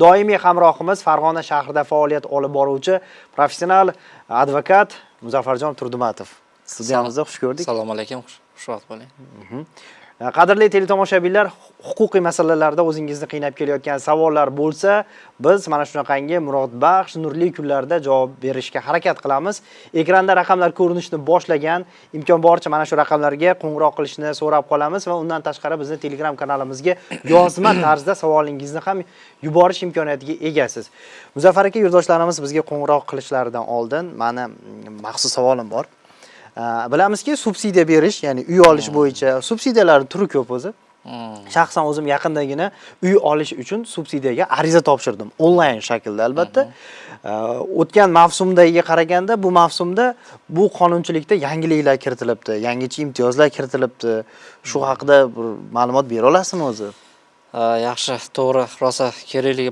Doimiy hamrohimiz Farg'ona shahrida faoliyat olib boruvchi professional advokat Muzaffarjon Turdumatov. Studiyamizda xush ko'rdik. Assalomu alaykum, xushvaqt bo'ling. Qadrli teletomoshabinlar, huquqiy masalalarda o'zingizni qiynab kelayotgan savollar bo'lsa, biz mana shunaqangi murodbaxsh, nurli kunlarda javob berishga harakat qilamiz. Ekranda raqamlar ko'rinishni boshlagan, imkon boricha mana shu raqamlarga qo'ng'iroq qilishni so'rab qolamiz va undan tashqari bizning Telegram kanalimizga yozma tarzda savolingizni ham yuborish imkoniyatiga egasiz. Muzaffar aka, yurtdoshlarimiz bizga qo'ng'iroq qilishlaridan oldin meni maxsus savolim bor. Bilamizki, subsidiya berish, ya'ni uy olish bo'yicha subsidiyalar turi ko'p o'zi. Shaxsan o'zim yaqindagina uy olish uchun subsidiyaga ariza topshirdim, onlayn shaklda albatta. O'tgan mavsumdagiga qaraganda bu mavsumda bu qonunchilikda yangiliklar kiritilibdi, yangicha imtiyozlar kiritilibdi. Shu haqida bir ma'lumot bera olasizmi o'zi? Yaxshi, to'g'ri, rosa kerakli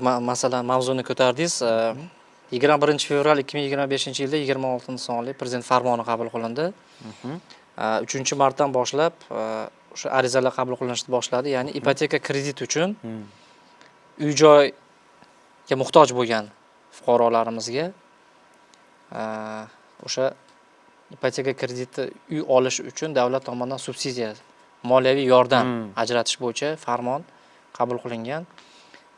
mavzuni ko'tardingiz. 21 fevral 2025-yilda 26-sonli prezident farmoni qabul qilindi. 3-martdan boshlab o'sha arizalar qabul qilinishni boshladi. Ya'ni ipoteka kredit uchun uy-joyga muhtoj bo'lgan fuqarolarimizga o'sha ipoteka krediti uy olish uchun davlat tomonidan subsidiya, moliyaviy yordam ajratish bo'yicha farmon qabul qilingan.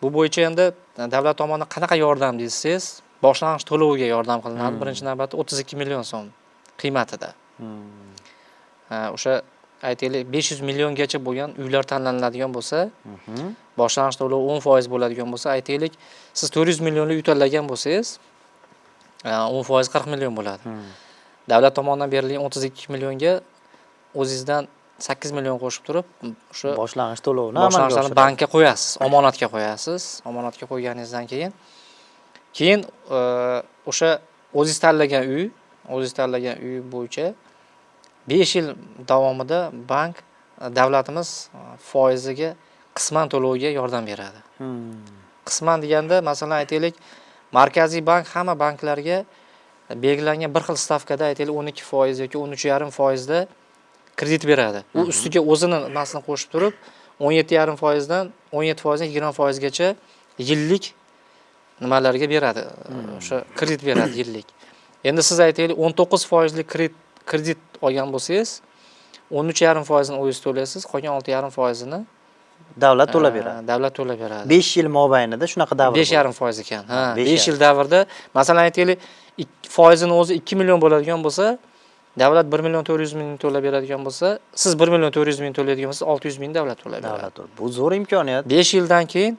Bu bo'yicha endi davlat tomonidan qanaqa yordam desangiz, boshlang'ich to'lovga yordam qilinadi. Birinchi navbatda 32 million so'm qiymatida. O'sha aytaylik 500 milliongacha bo'lgan uylar tanlanadigan bo'lsa, boshlang'ich to'lov 10% bo'ladigan bo'lsa, aytaylik siz 400 millionli uy tanlagan bo'lsangiz, 10% 40 million bo'ladi. Davlat tomonidan berilgan 32 millionga o'zingizdan 8 million qo'shib turib, o'sha boshlang'ich to'lovni bankka qo'yasiz, omonatga qo'yasiz. Omonatga qo'yganingizdan keyin o'sha o'zingiz tanlagan uy bo'yicha 5 yil davomida bank davlatimiz foiziga qisman to'lovga yordam beradi. Qisman deganda, masalan aytaylik, Markaziy bank hamma banklarga belgilangan bir xil stavkada aytaylik 12% yoki 13.5% da kredit beradi. U ustiga o'zini nimasini qo'shib turib 17.5% dan 20% gacha yillik nimalarga beradi. O'sha kredit beradi yillik. Endi siz aytaylik 19% lik kredit olgan bo'lsangiz, 13.5% ni o'zingiz to'laysiz, qolgan 6.5% ni davlat to'lab beradi. Davlat to'lab beradi. 5 yil mobaynida shunaqa davr. 5.5% ekan. 5 yil davrda, masalan aytaylik, foizini o'zi 2 million bo'ladigan bo'lsa, davlat 1.400.000 to'lab beradigan bo'lsa, siz 1.400.000 to'laydigan bo'lsangiz, 600.000 davlat to'lab beradi. Bu zo'r imkoniyat. 5 yildan keyin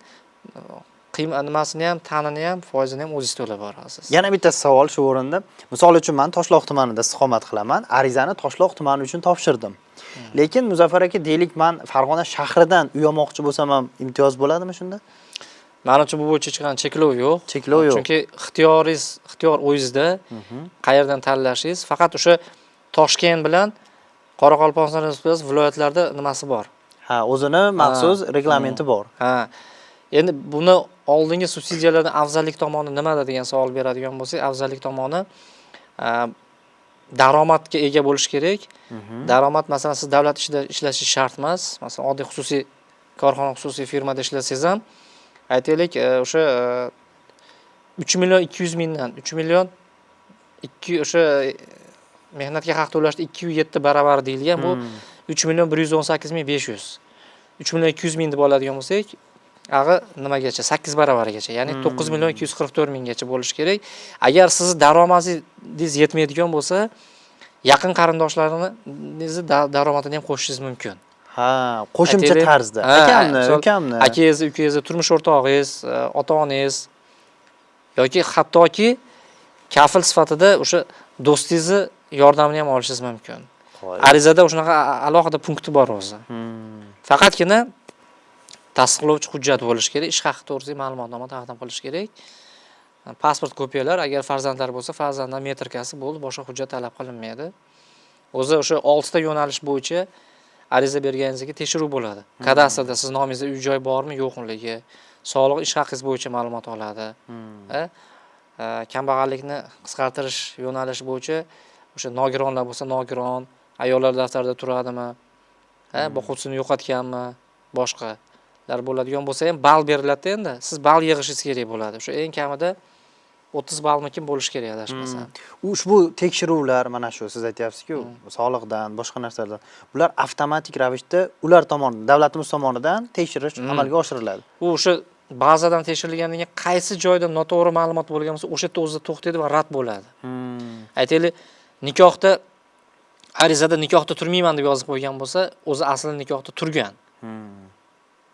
nimasini ham, ta'nini ham, foizini ham o'zingiz to'lab borasiz. Yana bitta savol shu o'rinda. Misol uchun men Toshloq tumanida istiqomat qilaman. Arizani Toshloq tumani uchun topshirdim. Lekin Muzaffar aka, deylik, men Farg'ona shahridan uy olmoqchi bo'lsam ham imtiyoz bo'ladimi shunda? Menimcha bu bo'yicha hech qanday cheklov yo'q. Cheklov yo'q. Chunki ixtiyor o'zingizda, qayerdan tanlashingiz, faqat o'sha Toshkent bilan Qoraqalpog'iston Respublikasi viloyatlarda nimasi bor. O'zini maxsus reglamenti bor. Endi buni oldingi subsidiyalardan afzallik tomoni nimada degan savol beradigan bo'lsak, afzallik tomoni daromadga ega bo'lish kerak. Daromad, masalan, siz davlat ishida ishlashingiz shart emas. Masalan, oddiy xususiy korxona, xususiy firmada ishlasangiz ham, aytaylik, o'sha 3.200.000 dan 3 million o'sha mehnatga haq to'lashda 2.7 baravar deyilgan. Bu 3.118.500. 3.200.000 deb oladigan bo'lsak, nimagacha 8 baravarigacha, ya'ni 9.244.000 gacha bo'lishi kerak. Agar siz daromadingiz yetmaydigan bo'lsa, yaqin qarindoshlaringizni daromadini ham qo'shishingiz mumkin. Qo'shimcha tarzda. Akamni, akangiz, ukangiz, turmush o'rtog'ingiz, ota-onangiz yoki hattoki kafil sifatida o'sha do'stingizni yordamini ham olishingiz mumkin. Arizada shunaqa alohida punkti bor o'zi. Faqatgina tasdiqlovchi hujjat bo'lishi kerak, ish haqi to'g'risida ma'lumotnoma taqdim qilish kerak. Pasport kopiyalar, agar farzandlar bo'lsa, farzandlar metrikasi bo'ldi, boshqa hujjat talab qilinmaydi. O'zi o'sha 6 ta yo'nalish bo'yicha ariza berganingizga tekshiruv bo'ladi. Kadastrda siz nomingizda uy-joy bormi, yo'qligi, soliq, ish haqingiz bo'yicha ma'lumot oladi. Kambag'allikni qisqartirish yo'nalishi bo'yicha o'sha nogironlar bo'lsa, nogiron, ayollar daftarida turadimi, boquvchisini yo'qotganmi, boshqalar bo'ladigan bo'lsa ham ball beriladi endi. Siz ball yig'ishingiz kerak bo'ladi. O'sha eng kamida 30 ballmikin bo'lish kerak adashmasam. Ushbu tekshiruvlar mana shu siz aytyapsiz-ku, soliqdan, boshqa narsalardan. Bular avtomatik ravishda ular tomonidan, davlatimiz tomonidan tekshirish amalga oshiriladi. U o'sha bazadan tekshirilgandan keyin qaysi joyda noto'g'ri ma'lumot bo'lgan bo'lsa, o'sha yerda o'zida to'xtaydi va rad bo'ladi. Aytaylik, nikohda arizada nikohda turmayman deb yozib qo'ygan bo'lsa, o'zi aslida nikohda turgan.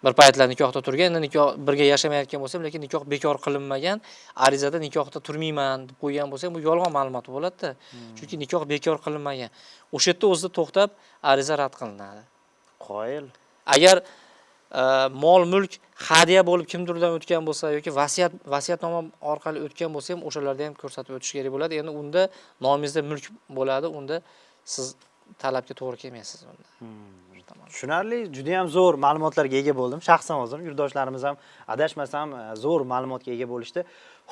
Bir paytlar nikohda turgan, endi nikoh birga yashamayotgan bo'lsa, lekin nikoh bekor qilinmagan, arizada nikohda turmayman deb qo'ygan bo'lsa, bu yolg'on ma'lumot bo'ladi-da. Chunki nikoh bekor qilinmagan. O'sha yerda o'zida to'xtab ariza rad qilinadi. Qoyil. Agar mol mulk hadya bo'lib kimdirdan o'tgan bo'lsa yoki vasiyatnoma orqali o'tgan bo'lsa ham o'shalarda ham ko'rsatib o'tish kerak bo'ladi. Endi unda nomingizda mulk bo'ladi, unda siz talabga to'g'ri kelmaysiz unda. Tushunarli, juda ham zo'r ma'lumotlarga ega bo'ldim. Shaxsan o'zim, yurtdoshlarimiz ham adashmasam zo'r ma'lumotga ega bo'lishdi.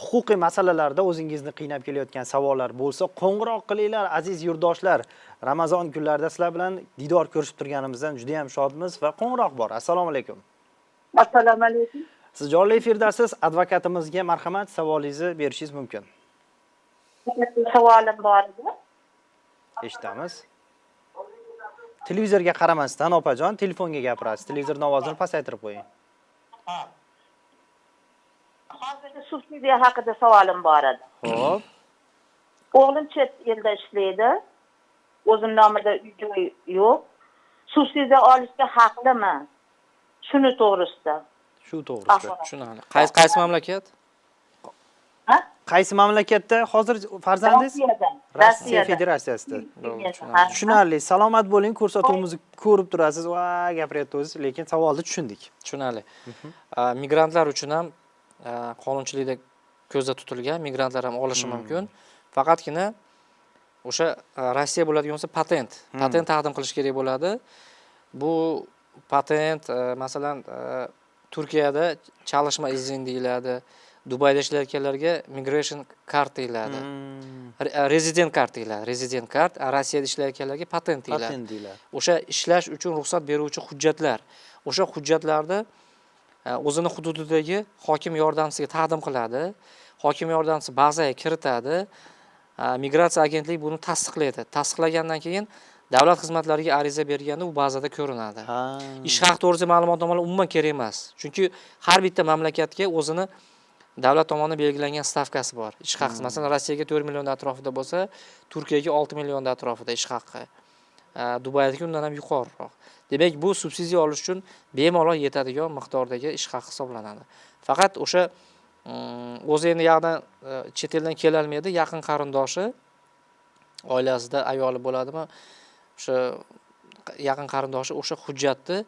Huquqiy masalalarda o'zingizni qiynab kelayotgan savollar bo'lsa, qo'ng'iroq qilinglar aziz yurtdoshlar. Ramazon kunlarida sizlar bilan diydor ko'rishib turganimizdan juda ham shodmiz va qo'ng'iroq bor. Assalomu alaykum. Assalomu alaykum. Siz jonli efirdasiz, advokatimizga marhamat, savolingizni berishingiz mumkin. Savolim bor edi. Eshitamiz. Televizorga qaramasdan opajon, telefonga gapirasiz. Televizorning ovozini pasaytirib qo'ying. Hozirgi subsidiya haqida savolim bor edi. Xo'p. O'g'lim chet elda ishlaydi. O'zim nomida uy-joy yo'q. Subsidiya olishga haqlimi? Shuni to'g'risida. Shu to'g'risida. Tushunarli. Qaysi mamlakat? Qaysi mamlakatda hozir farzandingiz? Rossiya Federatsiyasida. Tushunarli. Salomat bo'ling, ko'rsatuvimizni ko'rib turasiz va gapiryapti o'zingiz, lekin savolni tushundik. Tushunarli. Migrantlar uchun ham qonunchilikda ko'zda tutilgan, migrantlar ham olishi mumkin. Faqatgina o'sha Rossiya bo'ladigan bo'lsa patent taqdim qilish kerak bo'ladi. Bu patent masalan Turkiyada chalishma izin deyiladi. Dubayda ishlayotganlarga migration card deyiladi. Resident card deyiladi. Resident card, Rossiyada ishlayotganlarga patent deyiladi. O'sha ishlash uchun ruxsat beruvchi hujjatlar. O'sha hujjatlarni o'zini hududidagi hokim yordamchisiga taqdim qiladi. Hokim yordamchisi bazaga kiritadi. Migratsiya agentligi buni tasdiqlaydi. Tasdiqlagandan keyin davlat xizmatlariga ariza berganda u bazada ko'rinadi. Ish haq to'g'risidagi ma'lumotnomalar umuman kerak emas. Chunki har bitta mamlakatga o'zini davlat tomonidan belgilangan stavkasi bor. Ish haqi, masalan, Rossiyaga 4 million atrofida bo'lsa, Turkiyaga 6 million atrofida ish haqi. Dubaydagi undan ham yuqoriroq. Demak, bu subsidiya olish uchun bemalol yetadigan miqdordagi ish haqi hisoblanadi. Faqat o'sha o'zi endi yoqdan chet eldan kela olmaydi, yaqin qarindoshi oilasida ayoli bo'ladimi? O'sha yaqin qarindoshi o'sha hujjatni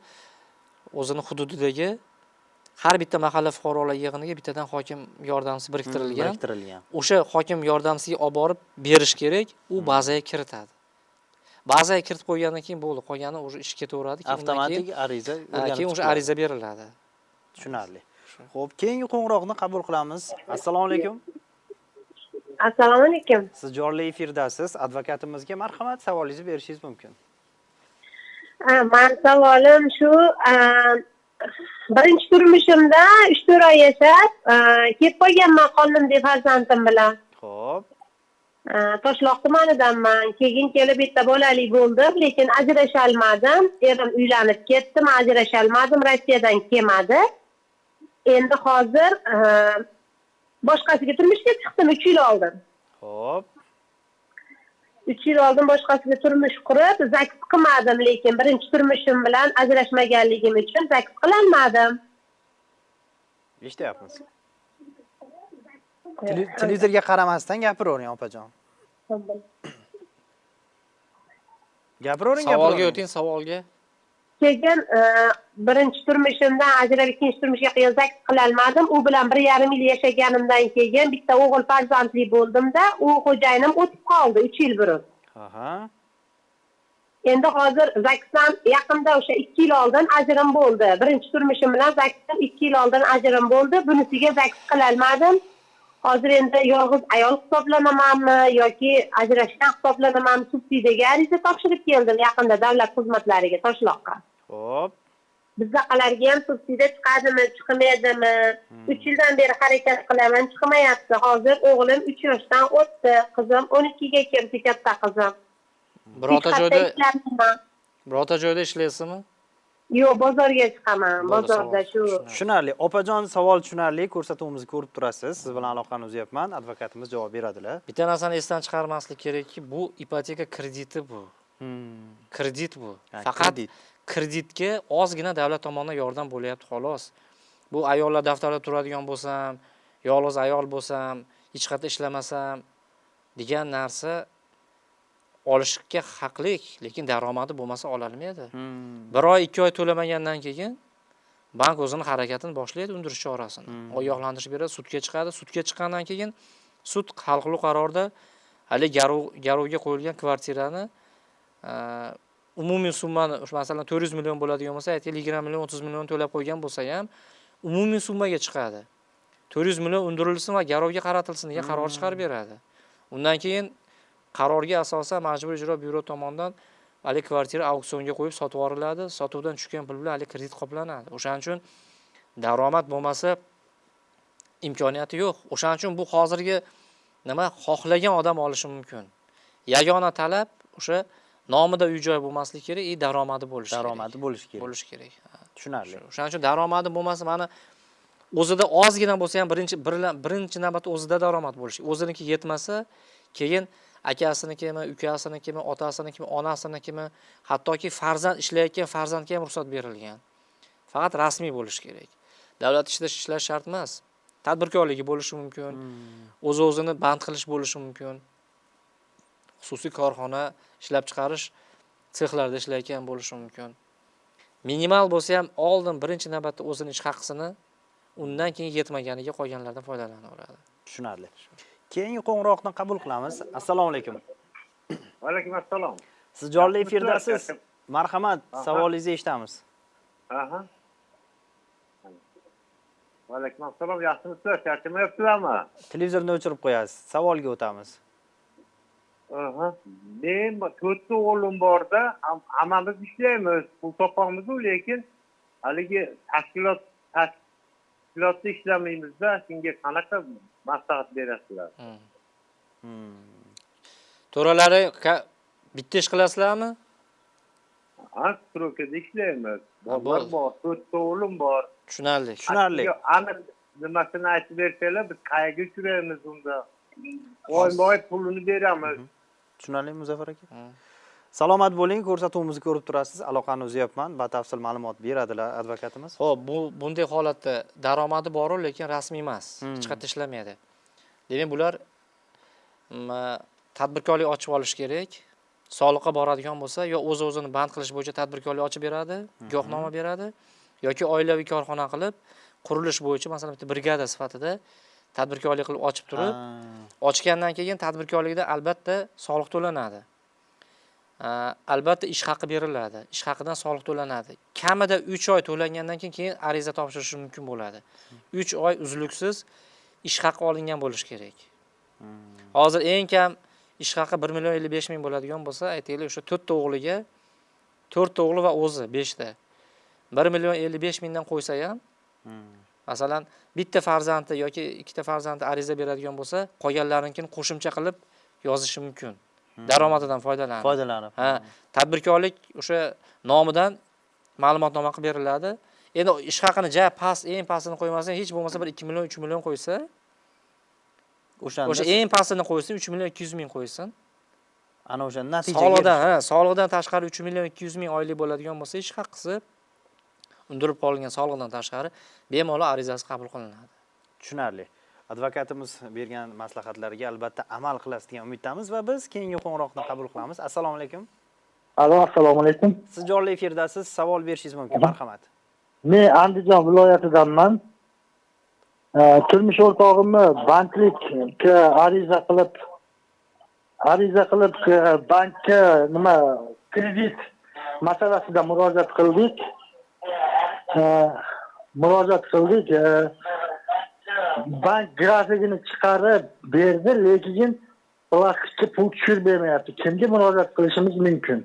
o'zini hududidagi har bitta mahalla fuqarolar yig'iniga bittadan hokim yordamchisi biriktirilgan. O'sha hokim yordamchisiga olib borib berish kerak, u bazaga kiritadi. Bazaga kiritib qo'ygandan keyin bo'ldi, qolgani o'sha ish ketaveradi. Avtomatik ariza keyin o'sha ariza beriladi. Tushunarli. Xo'p, keyingi qo'ng'iroqni qabul qilamiz. Assalomu alaykum. Assalomu alaykum. Siz jonli efirdasiz. Advokatimizga marhamat, savolingizni berishingiz mumkin. Men savolim shu, birinchi turmushimda 3-4 oy yashab, ketib qolganman qonimdagi farzandim bilan. Xo'p. Toshloq tumanidanman. Keyin kelib bitta bolali bo'ldim, lekin ajrasha olmadim. Erim uylanib ketdi, men ajrasha olmadim, Rossiyadan kelmadi. Endi hozir boshqasiga turmushga chiqdim 3 yil oldin. Xo'p. 3 yil oldin boshqasiga turmush qurib, zakis qilmadim, lekin birinchi turmushim bilan ajrashmaganligim uchun zakis qilolmadim. Eshityapmiz. Televizorga qaramasdan gapiravering, opajon. Gapiravering, Savolga o'ting, savolga. Keyin birinchi turmushimdan ajrab ikkinchi turmushga zakis qilolmadim. U bilan 1,5 yil yashaganimdan keyin bitta o'g'il farzandli bo'ldimda, u xo'jayinim o'tib qoldi 3 yil burun. Endi hozir zakisdan yaqinda o'sha 2 yil oldin ajrim bo'ldi. Birinchi turmushim bilan zakisdan 2 yil oldin ajrim bo'ldi. Bunisiga zakis qilolmadim. Hozir endi yolg'iz ayol hisoblanamanmi yoki ajrashgan hisoblanamanmi subsidiyaga ariza topshirib keldim yaqinda davlat xizmatlariga Toshloqqa. Xo'p. Bizdaqalarga ham subsidiya chiqadimi, chiqmaydimi? 3 yildan beri harakat qilaman, chiqmayapti. Hozir o'g'lim 3 yoshdan o'tdi, qizim 12 ga kirdi, katta qizim. Birorta joyda ishlaysizmi? Yo'q, bozorga chiqaman. Bo'ldi, Bozorda shu. Tushunarli. Opajon, savol tushunarli. Ko'rsatuvimizni ko'rib turasiz. Siz bilan aloqani uzyapman. Advokatimiz javob beradilar. Bitta narsani esdan chiqarmaslik kerakki, bu ipoteka krediti bu. Kredit bu. Faqat kreditga ozgina davlat tomonidan yordam bo'lyapti xolos. Bu ayollar daftarda turadigan bo'lsam, yolg'iz ayol bo'lsam, hech qayerda ishlamasam degan narsa olishga haqlik, lekin daromadi bo'lmasa olalmaydi. 1 oy, 2 oy to'lamagandan keyin bank o'zini harakatini boshlaydi undirish chorasini. Ogohlantirish beradi, sudga chiqadi. Sudga chiqqandan keyin sud hal qiluvchi qarorda hali garovga qo'yilgan kvartirani umumiy summani, masalan 400 million bo'ladigan bo'lsa, aytaylik 20 million, 30 million to'lab qo'ygan bo'lsa ham umumiy summaga chiqadi. 400 million undirilsin va garovga qaratilsin degan qaror chiqarib beradi. Undan keyin qarorga asosan majburiy ijro byuro tomonidan hali kvartira auksionga qo'yib sotib yuboriladi. Sotuvdan tushgan pul bilan hali kredit qoplanadi. O'shaning uchun daromad bo'lmasa imkoniyati yo'q. O'shaning uchun bu hozirgi nima xohlagan odam olishi mumkin. Yagona talab o'sha nomida uy-joy bo'lmasligi kerak, daromadi bo'lishi kerak. Daromadi bo'lishi kerak. Bo'lishi kerak. Tushunarli. O'shaning uchun daromadi bo'lmasa, mana o'zida ozgina bo'lsa ham birinchi navbatda o'zida daromad bo'lishi. O'ziniki yetmasa, keyin akasinikimi, ukasinikimi, otasinikimi, onasinikimi, hattoki farzand ishlayotgan farzandga ham ruxsat berilgan. Faqat rasmiy bo'lishi kerak. Davlat ishlash shart emas. Tadbirkorligi bo'lishi mumkin. O'z-o'zini band qilish bo'lishi mumkin. Xususiy korxona, ishlab chiqarish sexlarda ishlayotgan bo'lishi mumkin. Minimal bo'lsa ham oldin birinchi navbatda o'zini ish haqisini, undan keyin yetmaganiga qolganlardan foydalanaveradi. Tushunarli. Keyingi qo'ng'iroqni qabul qilamiz. Assalomu alaykum. Va alaykum assalom. Siz jonli efirdasiz. Marhamat, savolingizni eshitamiz. Aha. Va alaykum assalom. Yaxshimisizlar? Charchamayapsizlarmi? Televizorni o'chirib qo'yasiz. Savolga o'tamiz. Aha. Men 4 o'g'lim borda, hammamiz ishlaymiz, pul topamiz, lekin haligi tashkilotda ishlamaymiz-da, shunga qanaqa maslahat berasizlar? To'ralari bitta ish qilasizlarmi? Ha, strokada ishlaymiz. Bolalar bor, 4 o'g'lim bor. Tushunarli. Aniq nimasini aytib bersanglar, biz qayerga tushiramiz unda? Oyma-oy pulini beramiz. Tushunarli Muzaffar aka. Salomat bo'ling, ko'rsatuvimizni ko'rib turasiz. Aloqani uzyapman. Batafsil ma'lumot beradilar advokatimiz. Xo'p, bunday holatda daromadi bor, lekin rasmiy emas. Hech qayerda ishlamaydi. Demak, bular tadbirkorlik ochib olish kerak. Soliqqa boradigan bo'lsa, yo o'z-o'zini band qilish bo'yicha tadbirkorlik ochib beradi, guvohnoma beradi, yoki oilaviy korxona qilib, qurilish bo'yicha, masalan, bitta brigada sifatida tadbirkorlik qilib ochib turib, ochgandan keyin tadbirkorlikda albatta soliq to'lanadi. Albatta ish haqi beriladi. Ish haqidan soliq to'lanadi. Kamida 3 oy to'langandan keyin ariza topshirish mumkin bo'ladi. 3 oy uzluksiz ish haqi olingan bo'lishi kerak. Hozir eng kam ish haqi 1 million 55 ming bo'ladigan bo'lsa, aytaylik o'sha 4 ta o'g'liga 4 ta o'g'li va o'zi 5 ta 1 million 55 mingdan qo'ysa ham, masalan, bitta farzandi yoki ikkita farzandi ariza beradigan bo'lsa, qolganlarinikini qo'shimcha qilib yozishi mumkin. Daromadidan foydalanib. Ha, tadbirkorlik o'sha nomidan ma'lumotnoma qilib beriladi. Endi ish haqini eng pastini qo'ymasdan, hech bo'lmasa bir 2 million 3 million qo'ysa, o'sha eng pastini qo'ysin, 3 million 200 ming qo'ysin. Ana o'sha natijaga soliqdan tashqari 3 million 200 ming oylik bo'ladigan bo'lsa, ish haqqisi undirib qolingan soliqdan tashqari bemalol arizasi qabul qilinadi. Tushunarli. Advokatimiz bergan maslahatlarga albatta amal qilasiz degan umiddamiz va biz keyingi qo'ng'iroqni qabul qilamiz. Assalomu alaykum. Alo, assalomu alaykum. Siz jonli efirdasiz, savol berishingiz mumkin. Marhamat. Men Andijon viloyatidanman. Turmush o'rtog'imni banklikka ariza qilib bankka kredit masalasida murojaat qildik. bank grafikini chiqarib berdi, lekin plastikka pul tushirib bermayapti. Kimga murojaat qilishimiz mumkin?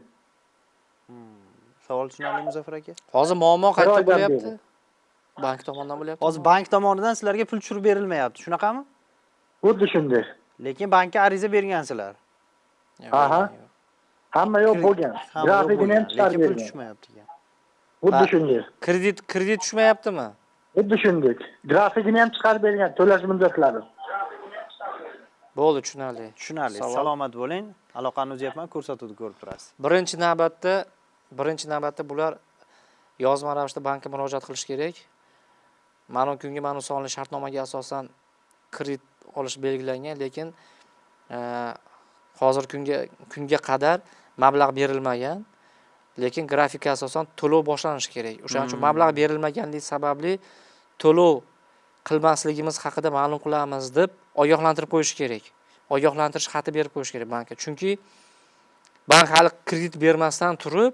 Savol tushunarli Muzaffar aka? Hozir muammo qayerda Murojaat bo'lyapti? bering. Bank tomonidan bo'lyapti. Hozir bank tomonidan sizlarga pul tushirib berilmayapti, shunaqami? Xuddi shunday. Lekin bankka ariza bergansizlar. Aha. Hamma yo'q bo'lgan. Grafikini ham chiqarib lekin pul bergan. tushmayapti ekan. Xuddi shunday. Kredit tushmayaptimi? Xuddi shunday. Grafikini ham chiqarib bergan, to'lash muddatlari. Bo'ldi, tushunarli. Tushunarli. Savol. Salomat bo'ling. Aloqani uzyapman, ko'rsatuvni ko'rib turasiz. Birinchi navbatda bular yozma ravishda bankka murojaat qilish kerak. Ma'lum kunga ma'lum sonli shartnomaga asosan kredit olish belgilangan, lekin hozir kunga qadar mablag' berilmagan, lekin grafikka asosan to'lov boshlanishi kerak. O'shaning uchun mablag' berilmaganligi sababli to'lov qilmasligimiz haqida ma'lum qilamiz deb ogohlantirib qo'yish kerak. Ogohlantirish xati berib qo'yish kerak bankka. Chunki bank hali kredit bermasdan turib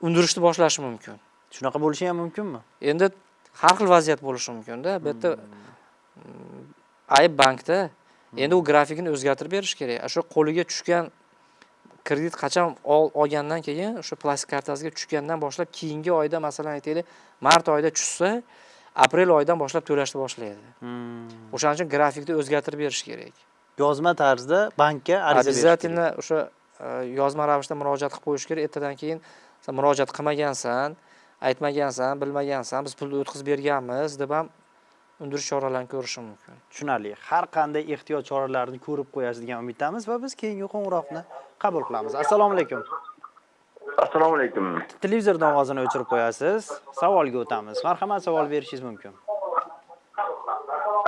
undirishni boshlashi mumkin. Shunaqa bo'lishi ham mumkinmi? Endi har xil vaziyat bo'lishi mumkin-da. Bu yerda ayb bankda. Endi u grafikini o'zgartirib berish kerak. O'sha qo'liga tushgan kredit qachon olgandan keyin o'sha plastik kartasiga tushgandan boshlab keyingi oyda, masalan aytaylik, mart oyida tushsa, aprel oyidan boshlab to'lashni boshlaydi. O'shaning uchun grafikni o'zgartirib berish kerak. Yozma tarzda bankka ariza berish kerak. Обязательно o'sha yozma ravishda murojaat qilib qo'yish kerak. Ertadan keyin sen murojaat qilmagansan, aytmagansan, bilmagansan, biz pulni o'tkazib berganmiz deb ham undirish choralarini ko'rish mumkin. Tushunarli. Har qanday ehtiyot choralarini ko'rib qo'yasiz degan umiddamiz va biz keyingi qo'ng'iroqni qabul qilamiz. Assalomu alaykum. Assalomu alaykum. Televizordan ovozini o'chirib qo'yasiz. Savolga o'tamiz. Marhamat, savol berishingiz mumkin.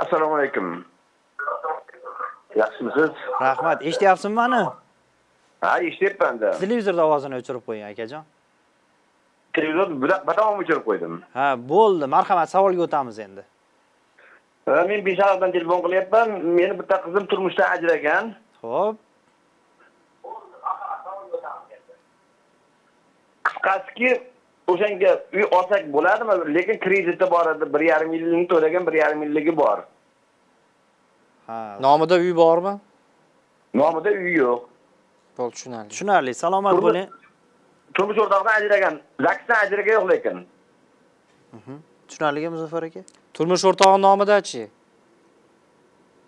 Assalomu alaykum. Yaxshimisiz? Rahmat. Eshityapsizmi meni? Ha, eshityapman-da. Televizorda ovozini o'chirib qo'ying, akajon. Televizor batamom o'chirib qo'ydim. Ha, bo'ldi. Marhamat, savolga o'tamiz endi. Men Beshariqdan telefon qilyapman. Meni bitta qizim turmushdan ajragan. Xo'p. Qisqasiki, o'shanga uy olsak bo'ladimi? Lekin krediti bor edi. 1,5 yillik to'lagan, 1,5 yilligi bor. Ha. Nomida uy bormi? Nomida uy yo'q. Bo'ldi, tushunarli. Tushunarli. Salomat bo'ling. Turmush o'rtog'idan ajragan. Zaksdan ajragan yo'q lekin. Tushunarligi Muzaffar aka? Turmush o'rtog'i nomida-chi?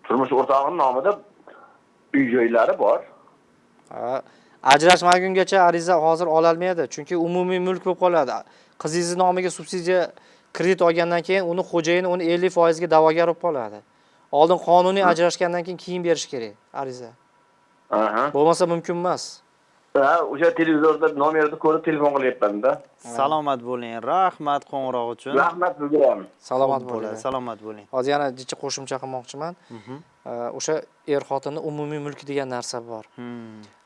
Turmush o'rtog'ining nomida uy joylari bor. Ha, ajrashmagungacha ariza hozir ola olmaydi, chunki umumiy mulk bo'lib qoladi. Qizingiz nomiga subsidiya kredit olgandan keyin uni xo'jayini uni 50% ga da'vogar bo'lib qoladi. Oldin qonuniy ajrashgandan keyin berish kerak ariza. Aha. Bo'lmasa mumkin emas. Ha, o'sha televizorda nomerni ko'rib telefon qilyapman-da. Salomat bo'ling. Rahmat qo'ng'iroq uchun. Rahmat sizga ham. Salomat bo'ling. Salomat bo'ling. Hozir yana jicha qo'shimcha qilmoqchiman. O'sha xotinning umumiy mulki degan narsa bor.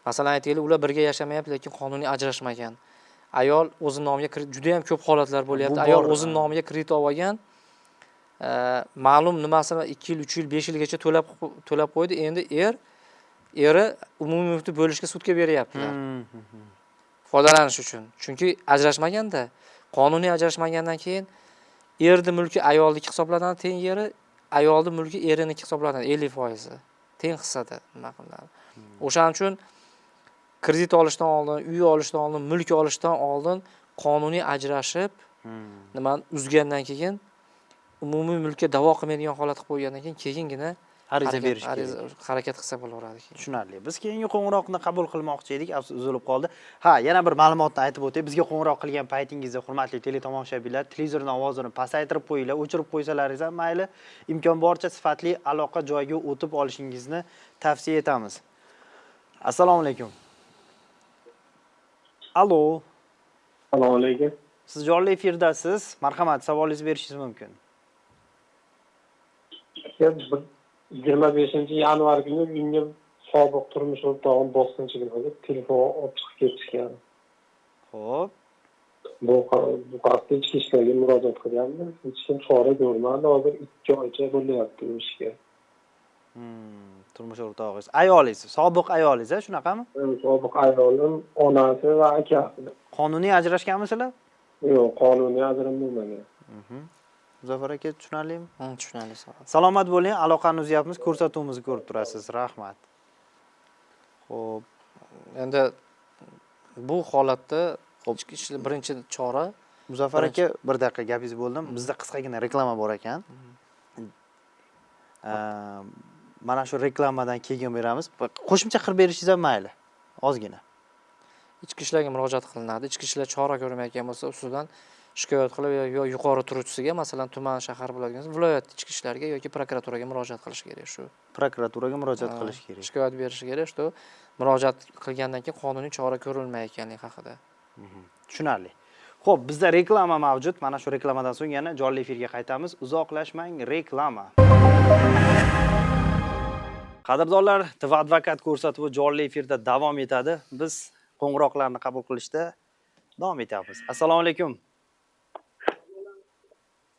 Masalan aytaylik, ular birga yashamayapti, lekin qonuniy ajrashmagan. Ayol o'zi nomiga juda ham ko'p holatlar bo'lyapti. Ayol o'zi nomiga kredit olgan, ma'lum nimasini 2 yil, 3 yil, 5 yilgacha to'lab qo'ydi. Endi eri umumiy mulkni bo'lishga sudga beryaptilar. Foydalanish uchun. Chunki ajrashmaganda, qonuniy ajrashmagandan keyin erning mulki ayolniki hisoblanadi, teng yeri, ayolning mulki eriniki hisoblanadi 50%. Teng hissada nima qilinadi. O'shaning uchun kredit olishdan oldin, uy olishdan oldin, mulk olishdan oldin qonuniy ajrashib, nimani uzgandan keyin umumiy mulkka da'vo qilmaydigan holat qilib qo'ygandan keyingina ariza berish kerak. Harakat qilsa bo'laveradi keyin. Tushunarli. Biz keyingi qo'ng'iroqni qabul qilmoqchi edik, afsus uzilib qoldi. Ha, yana bir ma'lumotni aytib o'tay. Bizga qo'ng'iroq qilgan paytingizda hurmatli teletomoshabinlar, televizorning ovozini pasaytirib qo'yinglar, o'chirib qo'ysalaringiz ham mayli. Imkon boricha sifatli aloqa joyiga o'tib olishingizni tavsiya etamiz. Assalomu alaykum. Allo. Assalomu alaykum. Siz jonli efirdasiz. Marhamat, savolingizni berishingiz mumkin. 25-yanvar kuni uyimga sobiq turmush o'rtog'im bosqinchilik qilib, telefon olib chiqib ketishgan. Xo'p. Bu haqda ichki ishlarga murojaat qilgandim. Hech kim chora ko'rmadi. Hozir 2 oycha bo'lyapti bu ishga. Turmush o'rtog'ingiz, ayolingiz, sobiq ayolingiz, shunaqami? Sobiq ayolim, onasi va akasi. Qonuniy ajrashganmisizlar? Yo'q, qonuniy ajrim bo'lmagan. Muzaffar aka tushunarlimi? Tushunarli savol. Salomat bo'ling, aloqani uzyapmiz, ko'rsatuvimizni ko'rib turasiz. Rahmat. Xo'p, Endi bu holatda ichki ishlar birinchi chora Muzaffar aka, bir daqiqa gapingizni bo'ldim. Bizda qisqagina reklama bor ekan. Mana shu reklamadan keyin beramiz. Qo'shimcha qilib berishingiz ham mayli. Ozgina. ichki ishlarga murojaat qilinadi. Ichki ishlar chora ko'rmayotgan bo'lsa, ustidan shikoyat qilib yo yuqori turuvchisiga, masalan, tuman, shahar bo'ladigan viloyat ichki ishlarga yoki prokuraturaga murojaat qilish kerak shu. Prokuraturaga murojaat qilish kerak. Shikoyat berish kerak, shu murojaat qilgandan keyin qonuniy chora ko'rilmayotganligi haqida. Tushunarli. Xo'p, bizda reklama mavjud. Mana shu reklamadan so'ng yana jonli efirga qaytamiz. Uzoqlashmang, reklama. Qadrdonlar, TV advokat ko'rsatuvi jonli efirda davom etadi. Biz qo'ng'iroqlarni qabul qilishda davom etamiz. Assalomu alaykum.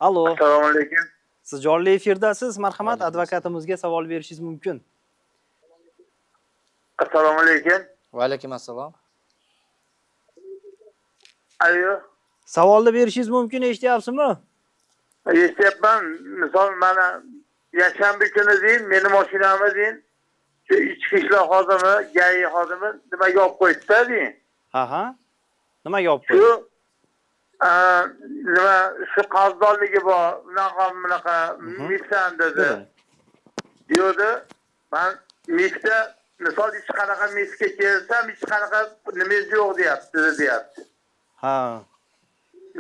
Allo. Assalomu alaykum. Siz jonli efirdasiz. Marhamat, advokatimizga savol berishingiz mumkin. Assalomu alaykum. Va alaykum assalom. Ayo, Savolni berishingiz mumkin, eshityapsizmi? eshityapman. Misol mana yakshanba kuni deyin, meni mashinamni deyin, shu ichki ishlar xodimi, GAI xodimi nimaga olib qo'yibdi deyin. Ha. Nimaga olib Shu qo'ydi? nima shu qarzdorligi bor, bunaqa miksan dedi. Diyordi, men mikda misol hech qanaqa mikga kelsam, hech qanaqa nimangiz yo'q deyapti. Ha.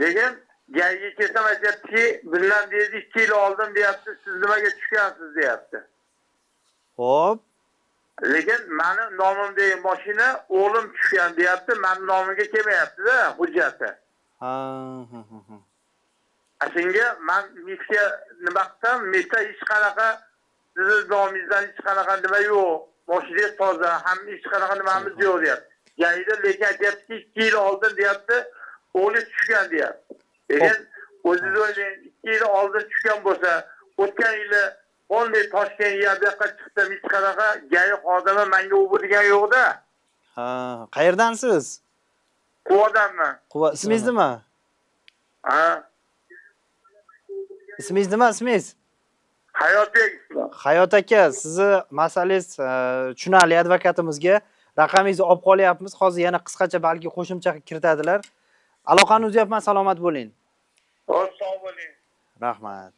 Lekin GAIga kelsam aytyaptiki, bundan deydi 2 yil oldin deyapti, siz nimaga tushgansiz deyapti. Xo'p. Lekin meni nomimdagi mashina o'g'lim tushgan deyapti, meni nomimga kelmayapti-da hujjati. Ha. Shunga men mikga nima qilsam, mikda hech qanaqa siz nomingizdan hech qanaqa nima yo'q. Mashina toza, ham hech qanaqa nimamiz yo'q deyapti. GAIda lekin aytyaptiki 2 yil oldin deyapti, o'g'li tushgan deyapti. Lekin o'zingiz o'ylang, 2 yil oldin tushgan bo'lsa, o'tgan yili Onday Toshkent yerga chiqdim, hech qanaqa GAI xodimi menga u degan yo'q-da. Ha, qayerdansiz? Quvadanman. Quva, ismingiz nima? Ha, Ismingiz nima, ismingiz? Hayotbek. Hayot aka, sizni masalangiz tushunarli advokatimizga raqamingizni olib qolyapmiz. Hozir yana qisqacha balki qo'shimcha kiritadilar. Aloqani uzyapman, salomat bo'ling. Sog' bo'ling. Rahmat.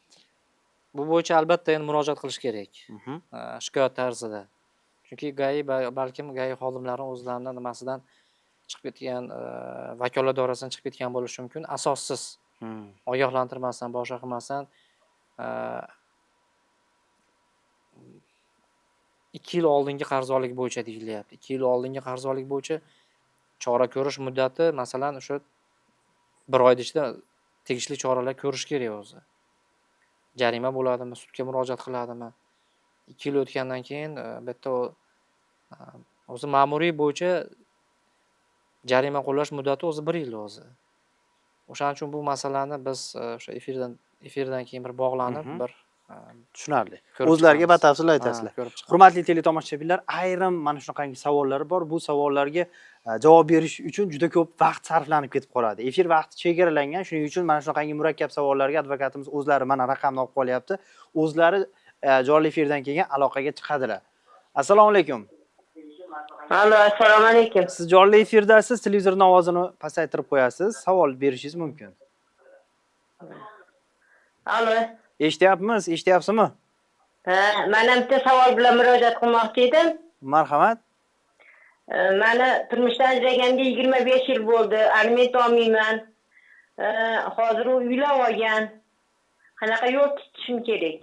Bu bo'yicha albatta endi murojaat qilish kerak. Shikoyat tarzida. Chunki GAI balkim GAI xodimlari o'zlarining nimasidan chiqib ketgan, vakolat doirasidan chiqib ketgan bo'lishi mumkin. Asossiz ogohlantirmasdan, boshqa qilmasdan 2 yil oldingi qarzdorlik bo'yicha deyilyapti. 2 yil oldingi qarzdorlik bo'yicha chora ko'rish muddati masalan o'sha 1 oy ichida tegishli choralar ko'rish kerak o'zi. Jarima bo'ladimi, sudga murojaat qiladimi? 2 yil o'tgandan keyin bitta o'zi ma'muriy bo'yicha jarima qo'llash muddati o'zi 1 yil o'zi. O'shaning uchun bu masalani biz o'sha efirdan keyin bir bog'lanib, bir tushunarli. O'zlariga batafsil aytasizlar. Hurmatli teletomoshabinlar, ayrim mana shunaqangi savollar bor. Bu savollarga javob berish uchun juda ko'p vaqt sarflanib ketib qoladi. Efir vaqti chegaralangan, shuning uchun mana shunaqangi murakkab savollarga advokatimiz o'zlari mana raqamni olib qolyapti. O'zlari jonli efirdan keyin aloqaga chiqadilar. Assalomu alaykum. Allo, assalomu alaykum. Siz jonli efirdasiz, televizorning ovozini pasaytirib qo'yasiz, savol berishingiz mumkin. Allo. Eshityapsizmi? Mana bitta savol bilan murojaat qilmoqchi edim. Marhamat. Meni turmushdan ajraganimga 25 yil bo'ldi. Aliment olmayman. Hozir u uylanib olgan. Qanaqa yo'l tutishim kerak?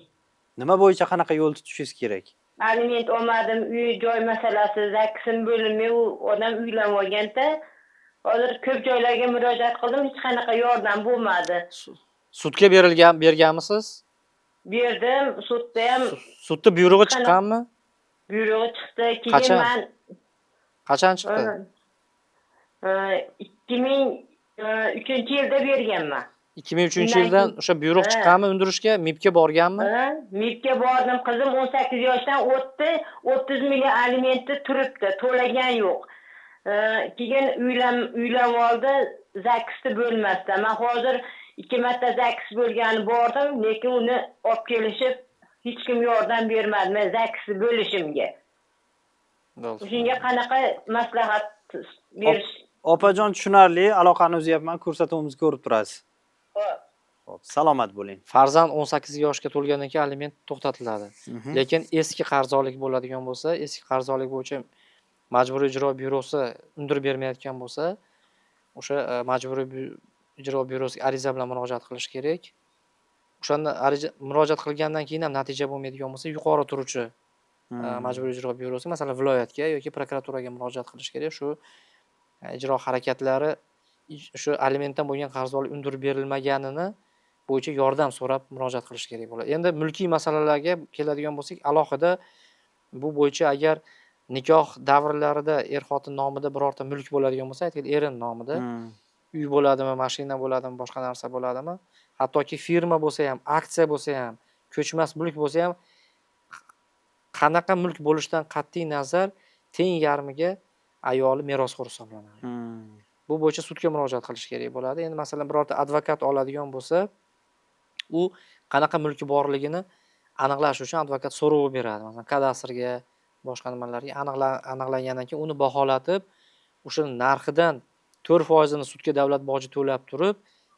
Nima bo'yicha qanaqa yo'l tutishingiz kerak? Aliment olmadim, uy joy masalasi, zaksim bo'linmay, u odam uylanib olganda, hozir ko'p joylarga murojaat qildim, hech qanaqa yordam bo'lmadi. Sudga berganmisiz? Berdim, sudda ham. Sudda buyrug'i chiqqanmi? Buyrug'i chiqdi. Keyin men qachon chiqdi? 2003-yilda berganman. 2003-yildan o'sha buyruq chiqqanmi undirishga? MIBga borganmi? MIBga bordim, qizim 18 yoshdan o'tdi, 30 million alimenti turibdi, to'lagan yo'q. Keyin uylanib oldi, zakisni bo'lmasdan. Men hozir 2 marta zakis bo'lgani bordim, lekin uni olib kelishib hech kim yordam bermadi men zakisni bo'lishimga. Shunga qanaqa maslahat berish? Opajon tushunarli, aloqani uzyapman, ko'rsatuvimizni ko'rib turasiz. Xo'p, salomat bo'ling. Farzand 18 yoshga to'lgandan keyin aliment to'xtatiladi. Lekin eski qarzdorlik bo'ladigan bo'lsa, eski qarzdorlik bo'yicha Majburiy ijro byurosi undirib bermayotgan bo'lsa, o'sha Majburiy ijro byurosiga ariza bilan murojaat qilish kerak. O'shanda murojaat qilgandan keyin ham natija bo'lmaydigan bo'lsa, yuqori turuvchi Majburiy ijro byurosi, masalan, viloyatga yoki prokuraturaga murojaat qilish kerak. Shu ijro harakatlari shu alimentdan bo'lgan qarzdorlik undirib berilmaganini bo'yicha yordam so'rab murojaat qilish kerak bo'ladi. Endi mulkiy masalalarga keladigan bo'lsak, alohida bu bo'yicha agar nikoh davrlarida xotin nomida birorta mulk bo'ladigan bo'lsa, aytaylik, erin nomida uy bo'ladimi, mashina bo'ladimi, boshqa narsa bo'ladimi, hattoki firma bo'lsa ham, aksiya bo'lsa ham, ko'chmas mulk bo'lsa ham, qanaqa mulk bo'lishidan qat'iy nazar teng yarmiga ayoli merosxo'r hisoblanadi. Bu bo'yicha sudga murojaat qilish kerak bo'ladi. Endi masalan birorta advokat oladigan bo'lsa, u qanaqa mulki borligini aniqlash uchun advokat so'rov beradi. Masalan, kadastrga, boshqa nimalarga aniqlangandan keyin uni baholatib, o'sha narxidan 4% ni sudga davlat boji to'lab turib,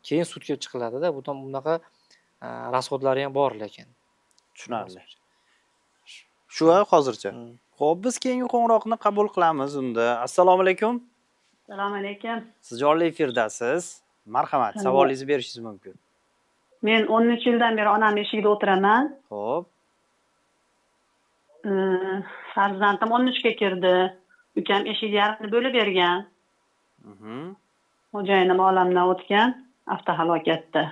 keyin sudga chiqiladi-da. Bu ham bunaqa rasxodlari ham bor lekin. Tushunarli. Shu hozircha. Xo'p, biz keyingi qo'ng'iroqni qabul qilamiz unda. Assalomu alaykum. Assalomu alaykum. Siz jonli efirdasiz. Marhamat, savolingizni berishingiz mumkin. Men 13 yildan beri onamning eshigida o'tiraman. Xo'p. Farzandim 13 ga kirdi. Ukam eshik yarmini bo'lib bergan. Xo'jayinim olamdan o'tgan avtohalokatda.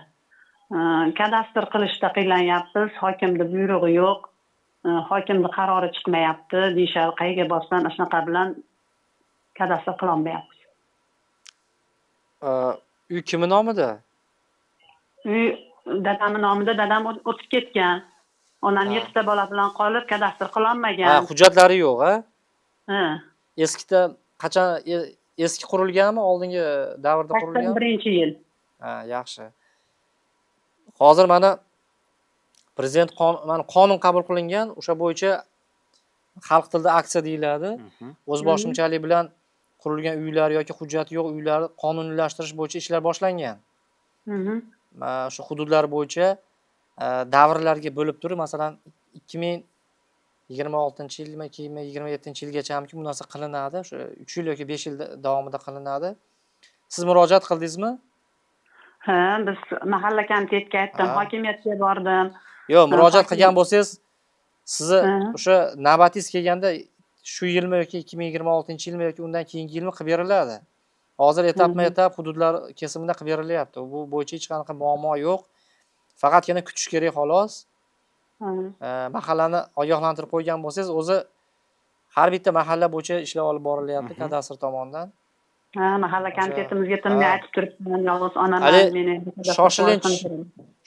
Kadastr qilishda qiynalanyapmiz. Hokimning buyrug'i yo'q. Hokimning qarori chiqmayapti. Deyshar qayga borsam shunaqa bilan kadastr qila olmayapmiz. Uy kimning nomida? Uy dadamning nomida, dadam o'tib ketgan. Onam 7 ta bola bilan qolib kadastr qila olmagan. Hujjatlari yo'q, ha? Ha. Eskida qachon eski qurilganmi, oldingi davrda qurilganmi? 81-yil. Ha, yaxshi. Hozir mana prezident qonun qabul qilingan, o'sha bo'yicha xalq tilida aksiya deyiladi. O'zboshimchalik bilan qurilgan uylar yoki hujjati yo'q uylarni qonuniylashtirish bo'yicha ishlar boshlangan. Shu hududlar bo'yicha davrlarga bo'lib turib, masalan 2026-yilmi, 2027-yilgacha bu narsa qilinadi. Shu 3 yil yoki 5 yil davomida qilinadi. Siz murojaat qildingizmi? Ha, biz mahalla komitetga aytdim, hokimiyatga bordim. Yo'q, murojaat qilgan bo'lsangiz, sizni o'sha navbatingiz kelganda shu yilmi yoki 2026-yilmi yoki undan keyingi yilmi qilib beriladi. Hozir etapma-etap hududlar kesimida qilib berilyapti. Bu bo'yicha hech qanaqa muammo yo'q. Faqatgina kutish kerak xolos. Mahallani ogohlantirib qo'ygan bo'lsangiz, o'zi har bitta mahalla bo'yicha ishlar olib borilyapti kadastr tomonidan. Ha, mahalla komitetimizga timga aytib turibman, yolg'iz onam meni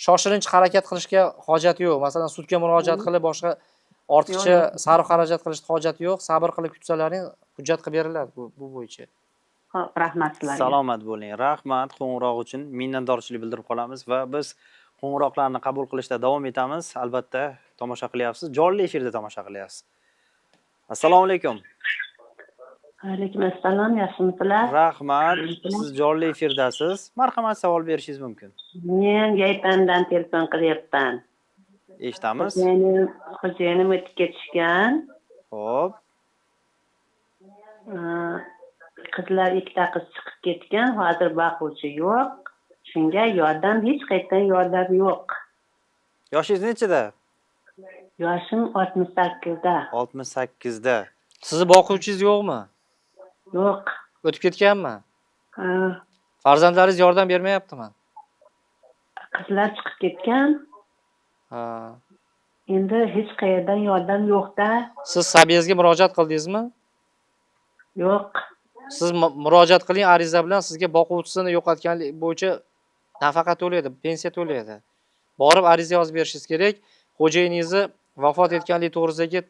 shoshilinch harakat qilishga hojat yo'q. Masalan, sudga murojaat qilib boshqa ortiqcha sarf xarajat qilishga hojat yo'q. Sabr qilib kutsalaring, hujjat qilib beriladi bu bo'yicha. Xo'p, rahmat sizlarga. Salomat bo'ling. Rahmat qo'ng'iroq uchun minnatdorchilik bildirib qolamiz va biz qo'ng'iroqlarni qabul qilishda davom etamiz. Albatta, tomosha qilyapsiz. Jonli efirda tomosha qilyapsiz. Assalomu alaykum. Alaykum assalom, yaxshimisizlar? Rahmat. Siz jonli efirdasiz. Marhamat, savol berishingiz mumkin. Men Yaypandan telefon qilyapman. Eshitamiz. Xo'jayinim o'tib ketishgan. Xo'p. Qizlar 2 ta qiz chiqib ketgan, hozir boquvchi yo'q. Shunga hech qayerdan yordam yo'q. Yoshingiz nechida? Yoshim 68 da. 68 da. Sizni boquvchingiz yo'qmi? Yo'q. O'tib ketganmi? Farzandlaringiz yordam bermayaptimi? Qizlar chiqib ketgan. Endi hech qayerdan yordam yo'q-da. Siz sabiyangizga murojaat qildingizmi? Yo'q. Siz murojaat qiling ariza bilan, sizga boquvchisini yo'qotganlik bo'yicha nafaqa to'laydi, pensiya to'laydi. Borib ariza yozib berishingiz kerak. Xo'jayiningizni vafot etganligi to'g'risidagi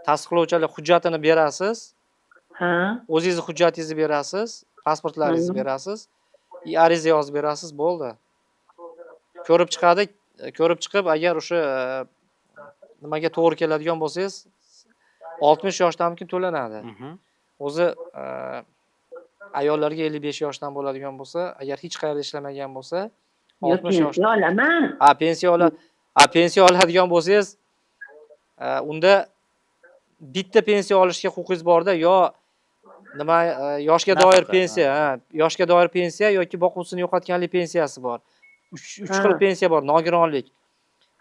tasdiqlovchi hujjatini berasiz. O'zingizni hujjatingizni berasiz, pasportlaringizni berasiz, ariza yozib berasiz, bo'ldi. ko'rib chiqadi. Ko'rib chiqib, agar o'sha nimaga to'g'ri keladigan bo'lsangiz, 60 yoshdankin to'lanadi. O'zi ayollarga 55 yoshdan bo'ladigan bo'lsa, agar hech qayerda ishlamagan bo'lsa, 60 yoshda olaman. pensiya oladigan bo'lsangiz, unda bitta pensiya olishga huquqingiz borda, yo nima yoshga doir pensiya, yoshga doir pensiya yoki boquvchisini yo'qotganlik pensiyasi bor. 3 xil pensiya bor, nogironlik.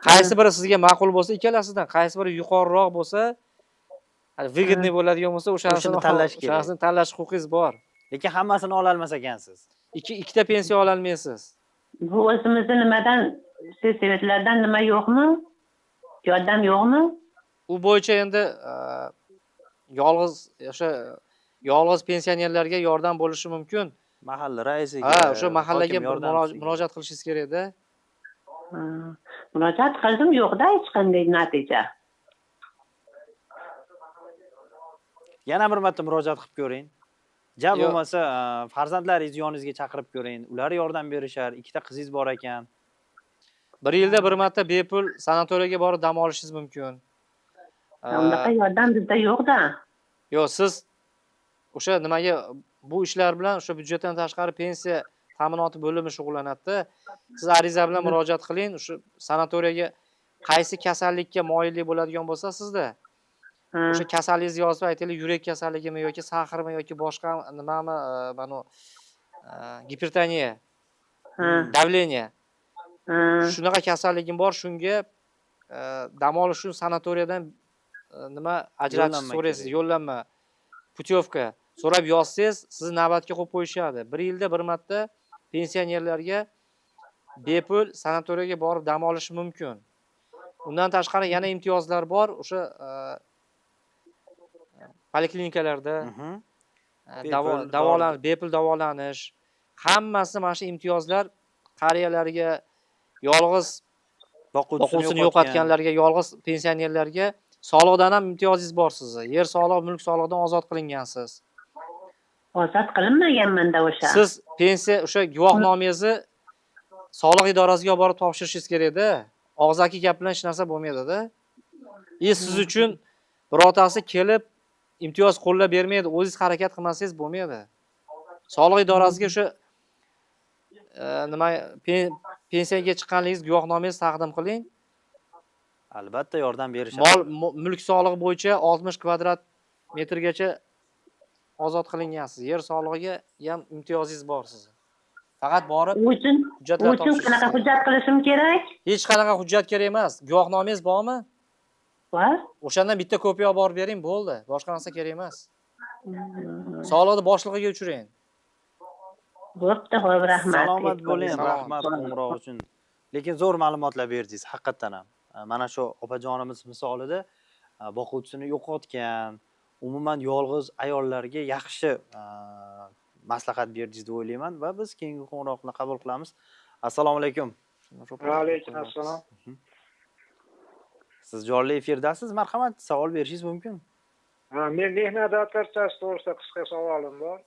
Qaysi biri sizga ma'qul bo'lsa, ikkalasidan qaysi biri yuqoriroq bo'lsa, выгодный bo'ladigan bo'lsa, o'shani tanlash kerak. O'shani tanlash huquqingiz bor. Lekin hammasini ola olmas ekansiz. Ikkita pensiya ola olmaysiz. Bu o'zimizni nimadan, siyosatlardan nima yo'qmi? Yordam yo'qmi? U bo'yicha endi yolg'iz pensionerlarga yordam bo'lishi mumkin. Mahalla raisiga. O'sha mahallaga murojaat qilishingiz kerak-da. Murojaat qildim, yo'qda hech qanday natija. Yana bir marta murojaat qilib ko'ring. Ja bo'lmasa, farzandlaringizni yoningizga chaqirib ko'ring. Ular yordam berishar. Ikkita qizingiz bor ekan. Bir yilda bir marta bepul sanatoriyaga borib dam olishingiz mumkin. Unaqa yordam bizda yo'q-da. Yo'q, siz o'sha nimaga bu ishlar bilan o'sha byudjetdan tashqari pensiya ta'minoti bo'limi shug'ullanadi. Siz ariza bilan murojaat qiling, o'sha sanatoriyaga qaysi kasallikka moyillik bo'ladigan bo'lsa sizda o'sha kasalligingizni yozib aytaylik, yurak kasalligimi yoki sahrmi yoki boshqa nimami, mana gipertoniya, davleniya. Shunaqa kasalligim bor, shunga dam olish uchun sanatoriyadan nima ajratish so'raysiz, yo'llanma, putyovka so'rab yozsangiz, sizni navbatga qo'yib qo'yishadi. Bir yilda bir marta pensionerlarga bepul sanatoriyaga borib dam olish mumkin. Undan tashqari yana imtiyozlar bor, o'sha poliklinikalarda bepul davolanish, hammasi mana shu imtiyozlar qariyalarga, yolg'iz boquvchisini yo'qotganlarga, yolg'iz pensionerlarga soliqdan ham imtiyozingiz bor sizni. Yer solig'i, mulk solig'idan ozod qilingansiz. Ozod qilinmaganman-da o'sha. Siz pensiya o'sha guvohnomangizni soliq idorasiga borib topshirishingiz kerak-da. Og'zaki gap bilan hech narsa bo'lmaydi-da. Siz uchun birortasi kelib imtiyoz qo'llab bermaydi, o'zingiz harakat qilmasangiz bo'lmaydi. Soliq idorasiga o'sha nima pensiyaga chiqqanligingiz guvohnomangizni taqdim qiling. Albatta yordam berishadi. Mulk solig'i bo'yicha 60 kvadrat metrgacha ozod qilingansiz. Yer solig'iga ham imtiyozingiz bor sizning. Faqat borib hujjatlar topshirish. Qanaqa hujjat qilishim kerak? Hech qanaqa hujjat kerak emas. Guvohnomangiz bormi? Bor. O'shandan bitta kopiya olib borib bering, bo'ldi. Boshqa narsa kerak emas. Soliqni boshlig'iga uchiring. Bo'pti, xo'p, rahmat. Salomat bo'ling, rahmat qo'ng'iroq uchun. Lekin zo'r ma'lumotlar berdingiz, haqiqatan ham. Mana shu opajonimiz misolida boquvchisini yo'qotgan, umuman yolg'iz ayollarga yaxshi maslahat berdingiz deb o'ylayman va biz keyingi qo'ng'iroqni qabul qilamiz. Assalomu alaykum. Va alaykum assalom. Siz jonli efirdasiz, marhamat, savol berishingiz mumkin. Men mehnat daftarchasi to'g'risida qisqa savolim bor.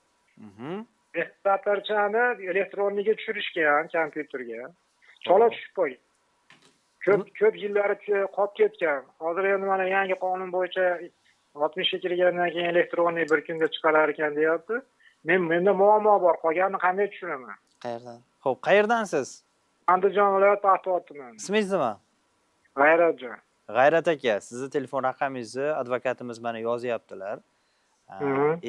Mehnat daftarchani elektronniga tushirishgan kompyuterga. Chola tushib qo'ygan. Ko'p yillari qolib ketgan. Hozir endi mana yangi qonun bo'yicha 60 ga kirgandan keyin elektronnik bir kunda chiqarar ekan deyapti. Menda muammo bor. Qolganini qanday tushiraman? Qayerdan? Xo'p, qayerdansiz? Andijon viloyat Paxtaot tumani. Ismingiz nima? G'ayratjon. G'ayrat aka, sizni telefon raqamingizni advokatimiz mana yozyaptilar.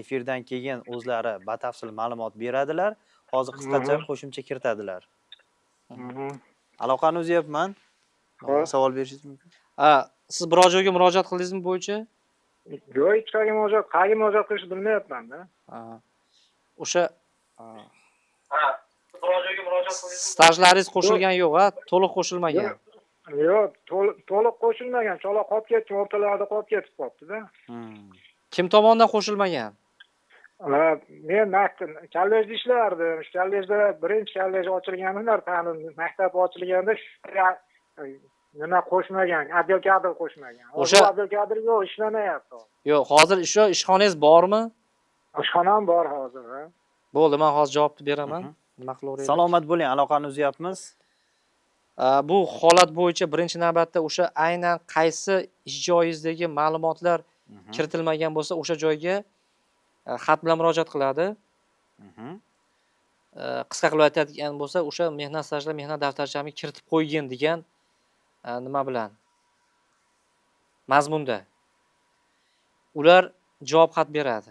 Efirdan keyin o'zlari batafsil ma'lumot beradilar. Hozir qisqacha qo'shimcha kiritadilar. Aloqani uzyapman. Savol berishingiz mumkin. Siz biror joyga murojaat qildingizmi bo'yicha? Yo'q, hech qayerga murojaat qilishni bilmayapman-da. O'sha stajlaringiz qo'shilgan yo'q, to'liq qo'shilmagan. Yo'q, to'liq qo'shilmagan. Chola qolib ketgan, o'rtalarida qolib ketib qolibdi-da. Kim tomonidan qo'shilmagan? Men kollejda ishlardim. Shu kollejda birinchi kollej ochilganlar, ta'lim maktabi ochilganda nima qo'shmagan, odel kadr qo'shmagan. O'sha odel kadr yo'q, ishlamayapti. Yo'q, hozir ishxonangiz bormi? Ishxonam bor hozir. Bo'ldi, men hozir javobni beraman. Nima qilaveraylik? Salomat bo'ling, aloqani uzyapmiz. Bu holat bo'yicha birinchi navbatda o'sha aynan qaysi ish joyingizdagi ma'lumotlar kiritilmagan bo'lsa, o'sha joyga xat bilan murojaat qiladi. Qisqa qilib aytadigan bo'lsa, o'sha mehnat stajlar mehnat daftarchamga kiritib qo'ygin degan nima bilan mazmunda ular javob xat beradi.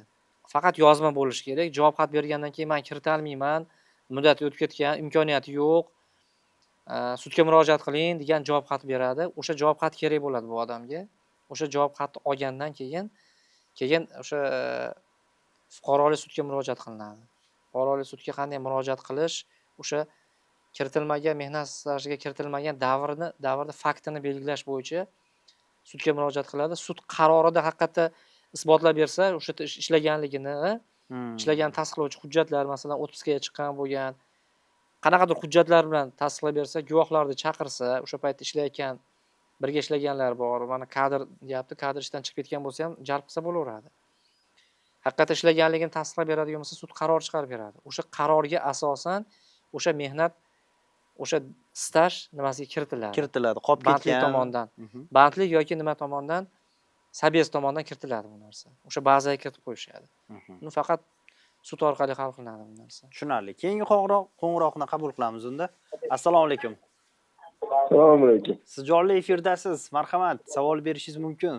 Faqat yozma bo'lishi kerak. Javob xat bergandan keyin men kirita olmayman, muddati o'tib ketgan, imkoniyati yo'q, sudga murojaat qiling degan javob xat beradi. O'sha javob xat kerak bo'ladi bu odamga. O'sha javob xatni olgandan keyin o'sha fuqarolik sudga murojaat qilinadi. Fuqarolik sudga qanday murojaat qilish, o'sha kiritilmagan mehnat stajiga kiritilmagan davrni faktini belgilash bo'yicha sudga murojaat qiladi. Sud qarorida haqiqatda isbotlab bersa, o'sha ishlaganligini, ishlagan tasdiqlovchi hujjatlar, masalan, otpuskaga chiqqan bo'lgan, qanaqadir hujjatlar bilan tasdiqlab bersa, guvohlarni chaqirsa, o'sha paytda ishlayotgan, birga ishlaganlar bor, mana kadr deyapti, kadr ishdan chiqib ketgan bo'lsa ham jalb qilsa bo'laveradi. Haqiqatda ishlaganligini tasdiqlab beradigan bo'lsa, sud qaror chiqarib beradi. O'sha qarorga asosan o'sha mehnat, o'sha staj nimasiga kiritiladi. Qolib ketgan bandlik tomonidan, bandlik yoki nima tomonidan, sabiyas tomonidan kiritiladi bu narsa. O'sha bazaga kiritib qo'yishadi. Uni faqat sud orqali hal qilinadi bu narsa. Tushunarli. Keyingi qo'ng'iroqni qabul qilamiz unda. Assalomu alaykum. Assalomu alaykum. Siz jonli efirdasiz. Marhamat, savol berishingiz mumkin.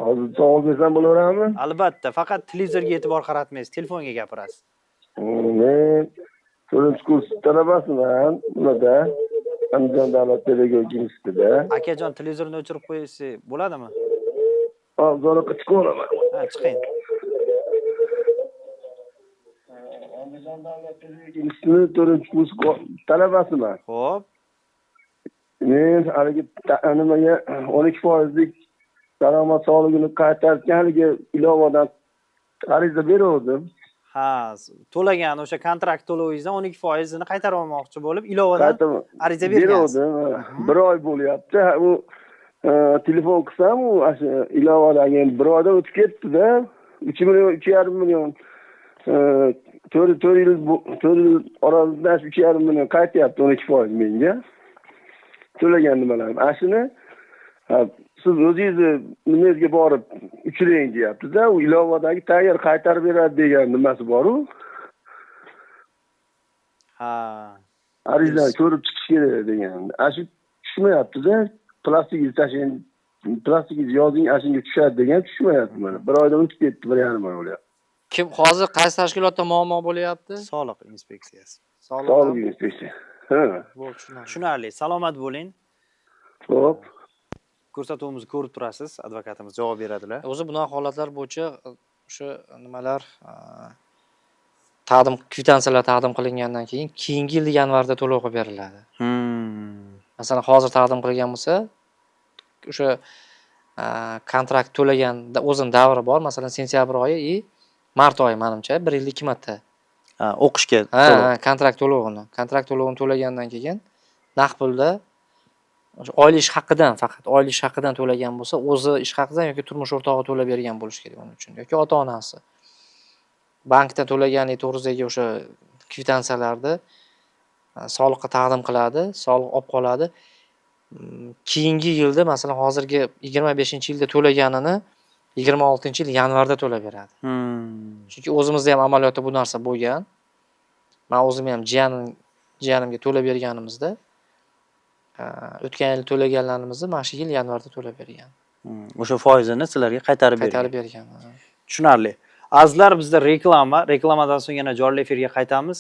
Hozir savol bersam bo'laveradimi? Albatta, faqat televizorga e'tibor qaratmaysiz, telefonga gapirasiz. Men 4-kurs talabasiman, bunada Andijon davlat pedagogika institutida. Akajon, televizorni o'chirib qo'yasiz, bo'ladimi? Zo'riqqa chiqib olaman. Ha, chiqing. Andijon davlat pedagogika instituti 4-kurs talabasiman. Xo'p. Men haligi nimaga 12% daromad solig'ini qaytarishga haligi ilovadan ariza bergandim. Ha, to'lagan o'sha kontrakt to'lovingizdan 12%ni qaytarib olmoqchi bo'lib, ilovadan ariza bergansiz. Bergandim. 1 oy bo'lyapti. U telefon qilsam, u ilovadan bir oydan o'tib ketdi-da. 3 million, 3,5 million 4 yil orasida 3,5 million qaytyapti 12% menga. To'lagan nimalarim. Shuni siz o'zingizni nimangizga borib uchiring deyapti-da, u ilovadagi tayyor qaytarib beradi degan nimasi bor-u. Ha. Arizani ko'rib chiqish kerak degan. Shu tushmayapti-da, plastikingizni tashlang, plastikingizni yozing, shunga tushadi degan tushmayapti mana. 1 oydan o'tib ketdi, 1,5 oy bo'lyapti. Kim hozir qaysi tashkilotda muammo bo'lyapti? Soliq inspeksiyasi. Soliq inspeksiyasi. Ha. Tushunarli. Salomat bo'ling. Xo'p. Ko'rsatuvimizni ko'rib turasiz, advokatimiz javob beradilar. O'zi bunaqa holatlar bo'yicha o'sha nimalar taqdim kvitansiyalar taqdim qilingandan keyin keyingi yil yanvarda to'lov qilib beriladi. Masalan, hozir taqdim qilgan bo'lsa, o'sha kontrakt to'lagan o'zining davri bor. Masalan, sentyabr oyi, mart oyi menimcha 1 yilda 2 marta. O'qishga kontrakt to'lovini to'lagandan keyin naqd pulda oylik ish haqidan, faqat oylik ish haqidan to'lagan bo'lsa, o'zi ish haqidan yoki turmush o'rtog'i to'lab bergan bo'lishi kerak uning uchun yoki ota-onasi. Bankdan to'lagani to'g'risidagi o'sha kvitansiyalarni soliqqa taqdim qiladi, soliq olib qoladi. Keyingi yilda, masalan, hozirgi 25-yilda to'laganini 26-yil yanvarda to'lab beradi. Chunki o'zimizda ham amaliyotda bu narsa bo'lgan. Men o'zim ham jiyanimga to'lab berganimizda o'tgan yil to'laganlarimizni mana shu yil yanvarda to'lab bergan. O'sha foizini sizlarga qaytarib bergan. Tushunarli. Azizlar, bizda reklamadan so'ng yana jonli efirga qaytamiz.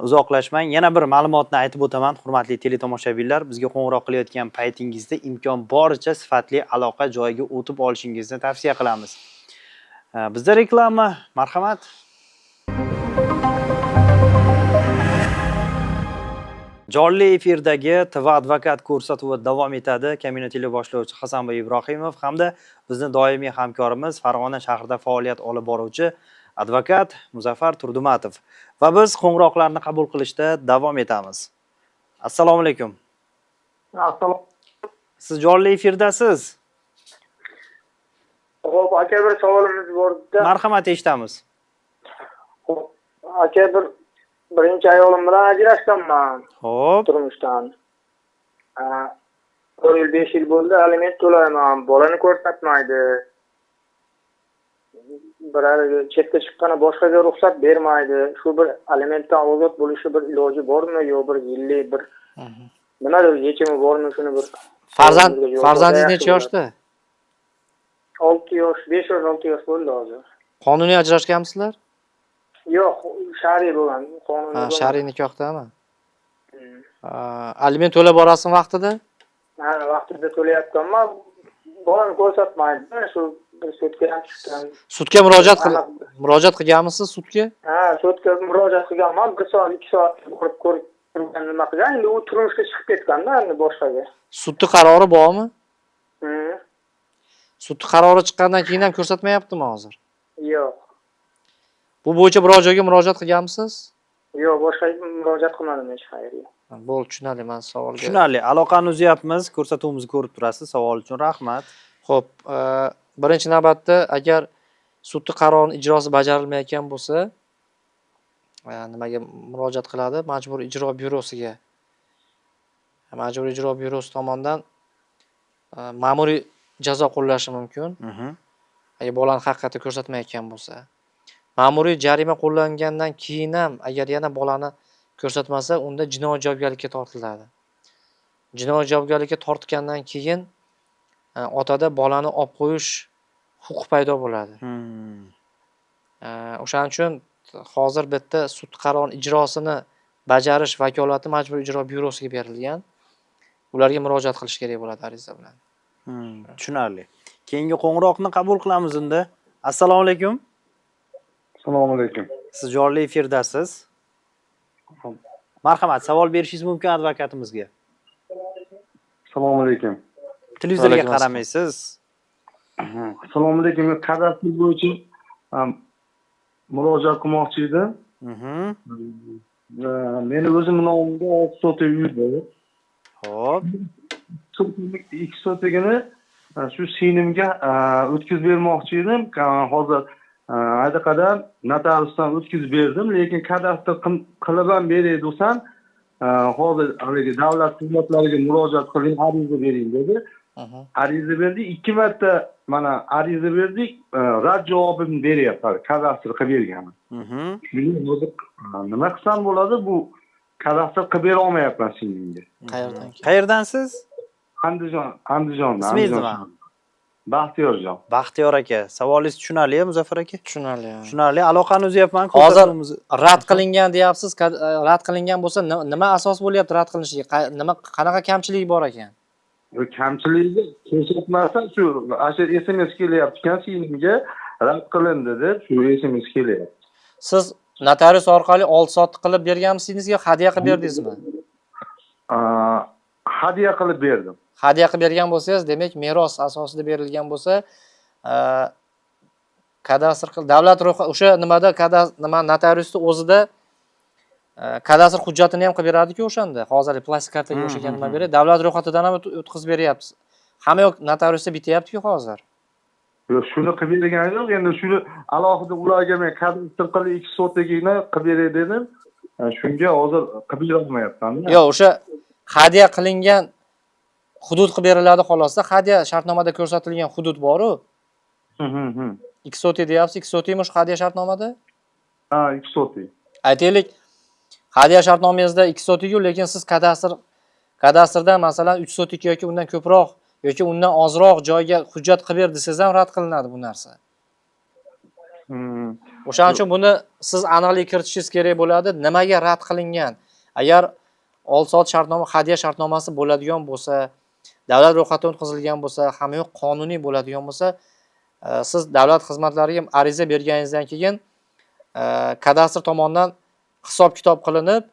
Uzoqlashmang. Yana bir ma'lumotni aytib o'taman, hurmatli teletomoshabinlar. Bizga qo'ng'iroq qilayotgan paytingizda imkon boricha sifatli aloqa joyiga o'tib olishingizni tavsiya qilamiz. Bizda reklama, marhamat. Jonli efirdagi TV advokat ko'rsatuvi davom etadi. Kamina teleboshlovchi Hasanboy Ibrohimov hamda bizning doimiy hamkorimiz Farg'ona shahrida faoliyat olib boruvchi advokat Muzaffar Turdumatov. Va biz qo'ng'iroqlarni qabul qilishda davom etamiz. Assalomu alaykum. Assalomu. Siz jonli efirdasiz. Xo'p, aka, bir savolimiz bor-da. Marhamat, eshitamiz. Xo'p, aka, bir birinchi ayolim bilan ajrashganman. Xo'p. Turmushdan. 4 yil 5 yil bo'ldi, aliment to'layman. Bolani ko'rsatmaydi. Biror chetga chiqqanda boshqaga ruxsat bermaydi. Shu bir alimentdan ozod bo'lishi bir iloji bormi, yo bir yillik bir nimadir yechimi bormi, shuni bir Farzandingiz necha yoshda? 6 yosh, 5 yosh, 6 yosh bo'ldi hozir. Qonuniy ajrashganmisizlar? Yo'q, shar'iy bo'lgan, qonuniy Ha, bo'lgan. shar'iy nikohdami? Aliment to'lab borasizmi vaqtida? Ha, vaqtida to'layapmanman. Bolani ko'rsatmaydi. Shu bir sudga ham chiqqan. Sudga murojaat qilganmisiz sudga? Ha, sudga murojaat qilganman. 1 soat, 2 soat ko'rib turgan nima qilgan. Endi u turmushga chiqib ketganda endi boshqaga. Sudni qarori bormi? Sudni qarori chiqqandan keyin ham ko'rsatmayaptimi hozir? Yo'q. Bu bo'yicha biror joyga murojaat qilganmisiz? Yo'q, boshqa murojaat qilmadim hech qayerga. Bo'ldi, tushunarli. Men savolga. Tushunarli. Aloqani uzyapmiz, ko'rsatuvimizni ko'rib turasiz. Savol uchun rahmat. Xo'p, birinchi navbatda agar sudning qarorini ijrosi bajarilmayotgan bo'lsa, nimaga murojaat qiladi? Majburiy ijro byurosiga. Majburiy ijro byurosi tomonidan ma'muriy jazo qo'llashi mumkin. Agar bolani haqiqatda ko'rsatmayotgan bo'lsa. Ma'muriy jarima qo'llangandan keyin ham agar yana bolani ko'rsatmasa, unda jinoiy javobgarlikka tortiladi. Jinoiy javobgarlikka tortgandan keyin otada bolani olib qo'yish huquqi paydo bo'ladi. O'shaning uchun hozir bitta sud qarorini ijrosini bajarish vakolati majburiy ijro byurosiga berilgan. Ularga murojaat qilish kerak bo'ladi ariza bilan. Tushunarli. Keyingi qo'ng'iroqni qabul qilamiz unda. Assalomu alaykum. Assalomu alaykum. Siz jonli efirdasiz. Marhamat, savol berishingiz mumkin advokatimizga. Assalomu alaykum. Televizorga qaramaysiz. Assalomu alaykum. Kadastr bo'yicha murojaat qilmoqchi edim. Meni o'zim nomimda 6 sota uy bor. Xo'p. 2 sotigini shu sinimga o'tkazib bermoqchi edim. Hozir ayda qadar notariusdan o'tkazib berdim, lekin kadastr qilib ham beray desam, hozir haligi davlat xizmatlariga murojaat qiling, ariza bering dedi. Ariza berdik, 2 marta mana ariza berdik, rad javobini beryapti, kadastr qilib berganim. Hozir nima qilsam bo'ladi? Bu kadastr qilib bera olmayapman sinimga. Qayerdansiz? Andijondan. Ismingiz nima? Baxtiyorjon. Baxtiyor aka, savolingiz tushunarli-mi, Muzaffar aka? Tushunarli. Tushunarli. Aloqani uzyapman. Hozir rad qilingan deyapsiz. Rad qilingan bo'lsa, nima asos bo'lyapti rad qilinishiga? Nima qanaqa kamchiligi bor ekan? Kamchiligi ko'rsatmasa shu SMS kelyapti ekan sinimga rad qilindi deb shu SMS kelyapti. Siz notarius orqali 6 soat qilib berganmisizmi yo hadya qilib berdingizmi? Hadya qilib berdim. Hadya qilib bergan bo'lsangiz, demak meros asosida berilgan bo'lsa, kadastr davlat ro'yxati o'sha nimada notariusning o'zida kadastr hujjatini ham qilib beradi-ku o'shanda. Hozir plastik kartaga o'xshagan nima beradi? Davlat ro'yxatidan ham o'tkazib beryapsiz. Hamma yoq notariusda bityapti-ku hozir. Yo'q, shuni qilib bergan yo'q. Endi shuni alohida ularga men kadastr qilib 2 sotagini qilib beray dedim. Shunga hozir qilib bera olmayapman. Yo'q, o'sha hadya qilingan hudud qilib beriladi xolosda. Hadya shartnomada ko'rsatilgan hudud bor-ku. 2 sotik deyapsiz, 2 sotikmi shu hadya shartnomada? Ha, 2 sotik. Aytaylik, hadya shartnomangizda 2 sotik-ku, lekin siz kadastrda masalan 3 sotik yoki undan ko'proq yoki undan ozroq joyga hujjat qilib ber desangiz ham rad qilinadi bu narsa. O'shaning uchun buni siz aniqlik kiritishingiz kerak bo'ladi. Nimaga rad qilingan? Agar 6 soat shartnoma, hadya shartnomasi bo'ladigan bo'lsa, davlat ro'yxatidan o'tkazilgan bo'lsa, hamma yoq qonuniy bo'ladigan bo'lsa, siz davlat xizmatlariga ariza berganingizdan keyin kadastr tomonidan hisob-kitob qilinib,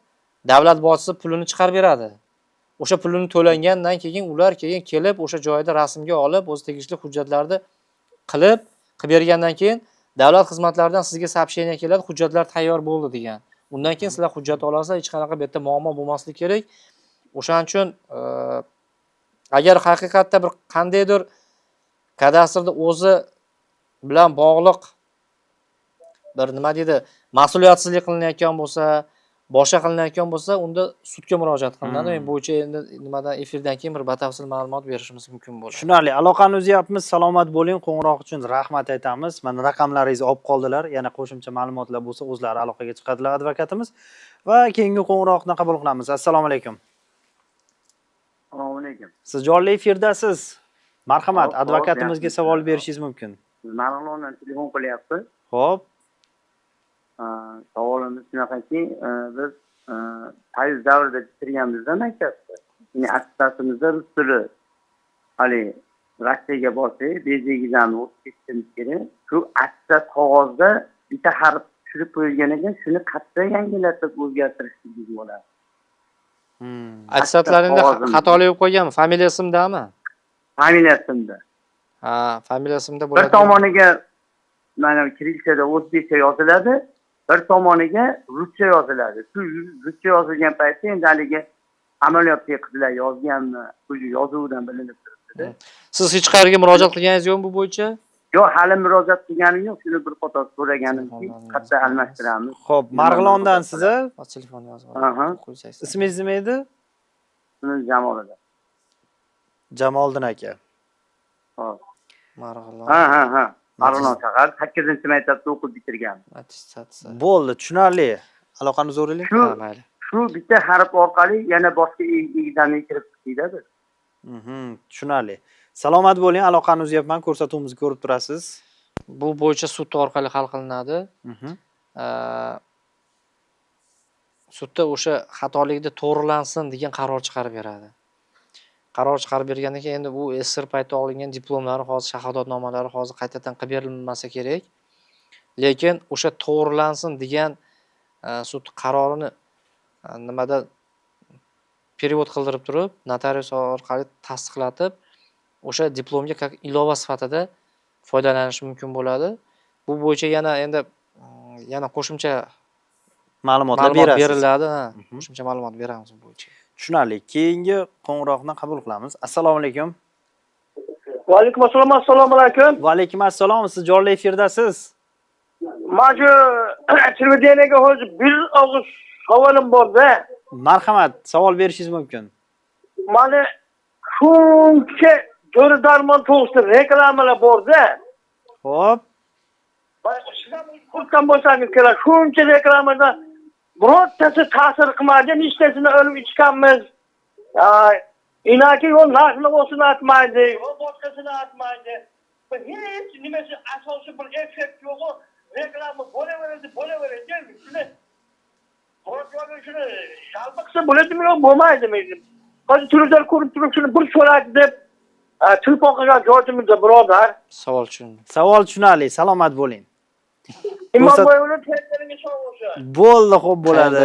davlat bojchisi pulini chiqarib beradi. O'sha pulini to'langandan keyin ular kelib o'sha joyda rasmga olib, o'z tegishli hujjatlarni qilib bergandan keyin davlat xizmatlaridan sizga сообщение keladi, hujjatlar tayyor bo'ldi degan. Undan keyin sizlar hujjat olasiz, hech qanaqa bu yerda muammo bo'lmasligi kerak. O'shaning uchun agar haqiqatda bir qandaydir kadastrda o'zi bilan bog'liq bir nima deydi, mas'uliyatsizlik qilinayotgan bo'lsa, boshqa qilinayotgan bo'lsa, unda sudga murojaat qilinadi. Men bo'yicha endi nimadan efirdan keyin bir batafsil ma'lumot berishimiz mumkin bo'ladi. Tushunarli. Aloqani uzyapmiz. Salomat bo'ling. Qo'ng'iroq uchun rahmat aytamiz. Mana raqamlaringizni olib qoldilar. Yana qo'shimcha ma'lumotlar bo'lsa, o'zlari aloqaga chiqadilar advokatimiz va keyingi qo'ng'iroqni qabul qilamiz. Assalomu alaykum. Assalomu alaykum. Siz jonli efirdasiz. Marhamat, advokatimizga savol berishingiz mumkin. Marg'ilondan telefon qilyapti. Xo'p. Savolimiz shunaqaki, biz tayyor davrida bitirganmizda maktabda. Ya'ni attestatimizda rus tili hali Rossiyaga borsak, bezagizani o'qib ketishimiz kerak. Shu attestat qog'ozda bitta harf tushirib qo'yilgan ekan, shuni qayerda yangilatib o'zgartirishimiz bo'ladi. Attestatlariga xatolik bo'lib qo'yganmi? Familiya ismdami? Familiya ismda. Ha, familiya ismda bo'ladi. Bir tomoniga mana kirillchada o'zbekcha yoziladi, bir tomoniga ruscha yoziladi. Shu ruscha yozilgan paytda endi haligi amaliyotga qizlar yozganmi, o'sha yozuvidan bilinib turibdi. Siz hech qayerga murojaat qilganingiz yo'qmi bu bo'yicha? Yo'q, hali murojaat qilganim yo'q. Shuni bir qator so'raganimki, qayerda almashtiramiz. Xo'p, Marg'ilondan siz? Telefon yozib qo'ysangiz. Ismingiz nima edi? Ismim Jamoliddin. Jamoliddin aka. Xo'p. Marg'ilon. Ha. Marg'ilon shahar 8-maktabda o'qib bitirgan. Attestatsiya. Bo'ldi, tushunarli. Aloqani zo'raylik. Mayli. Shu bitta harf orqali yana boshqa egizamga kirib chiqdik-da. Tushunarli. Salomat bo'ling, aloqani uzyapman, ko'rsatuvimizni ko'rib turasiz. Bu bo'yicha sud orqali hal qilinadi. Sudda o'sha xatolikni to'g'rilansin degan qaror chiqarib beradi. Qaror chiqarib bergandan keyin endi bu SSR paytida olingan diplomlari hozir shahodatnomalari hozir qaytadan qilib berilmasa kerak. Lekin o'sha to'g'rilansin degan sud qarorini nimada perevod qildirib turib, notarius orqali tasdiqlatib, o'sha diplomga ilova sifatida foydalanish mumkin bo'ladi. Bu bo'yicha yana qo'shimcha ma'lumotlar beriladi. Qo'shimcha ma'lumot beramiz bu bo'yicha. Tushunarli. Keyingi qo'ng'iroqni qabul qilamiz. Assalomu alaykum. Va alaykum assalom, assalomu alaykum. Va alaykum assalom. Siz jonli efirdasiz. Mana shu televideniyega hozir bir og'iz savolim bor-da. Marhamat, savol berishingiz mumkin. Mana shuncha dori darmon to'g'risida reklamalar bor-da. Xo'p. Qurtdan bo'lsangiz kerak. Shuncha reklamadan birortasi ta'sir qilmadi, nechtasini o'lib ichganmiz. Inaki yo'l narxni o'sini aytmaydi, boshqasini aytmaydi. Hech nimasi asosiy bir effekt yo'q. Reklama bo'laveradi. Shuni shuni shalbaqsa bo'ladimi yo'q, bo'lmaydimi? Hozir televizor ko'rib turib shuni bir so'radi deb telefon qilgan joyimizda birodar. Savol tushunarli. Salomat bo'ling. Imomboy uni tezlariga sog'olsa. Bo'ldi, xo'p bo'ladi.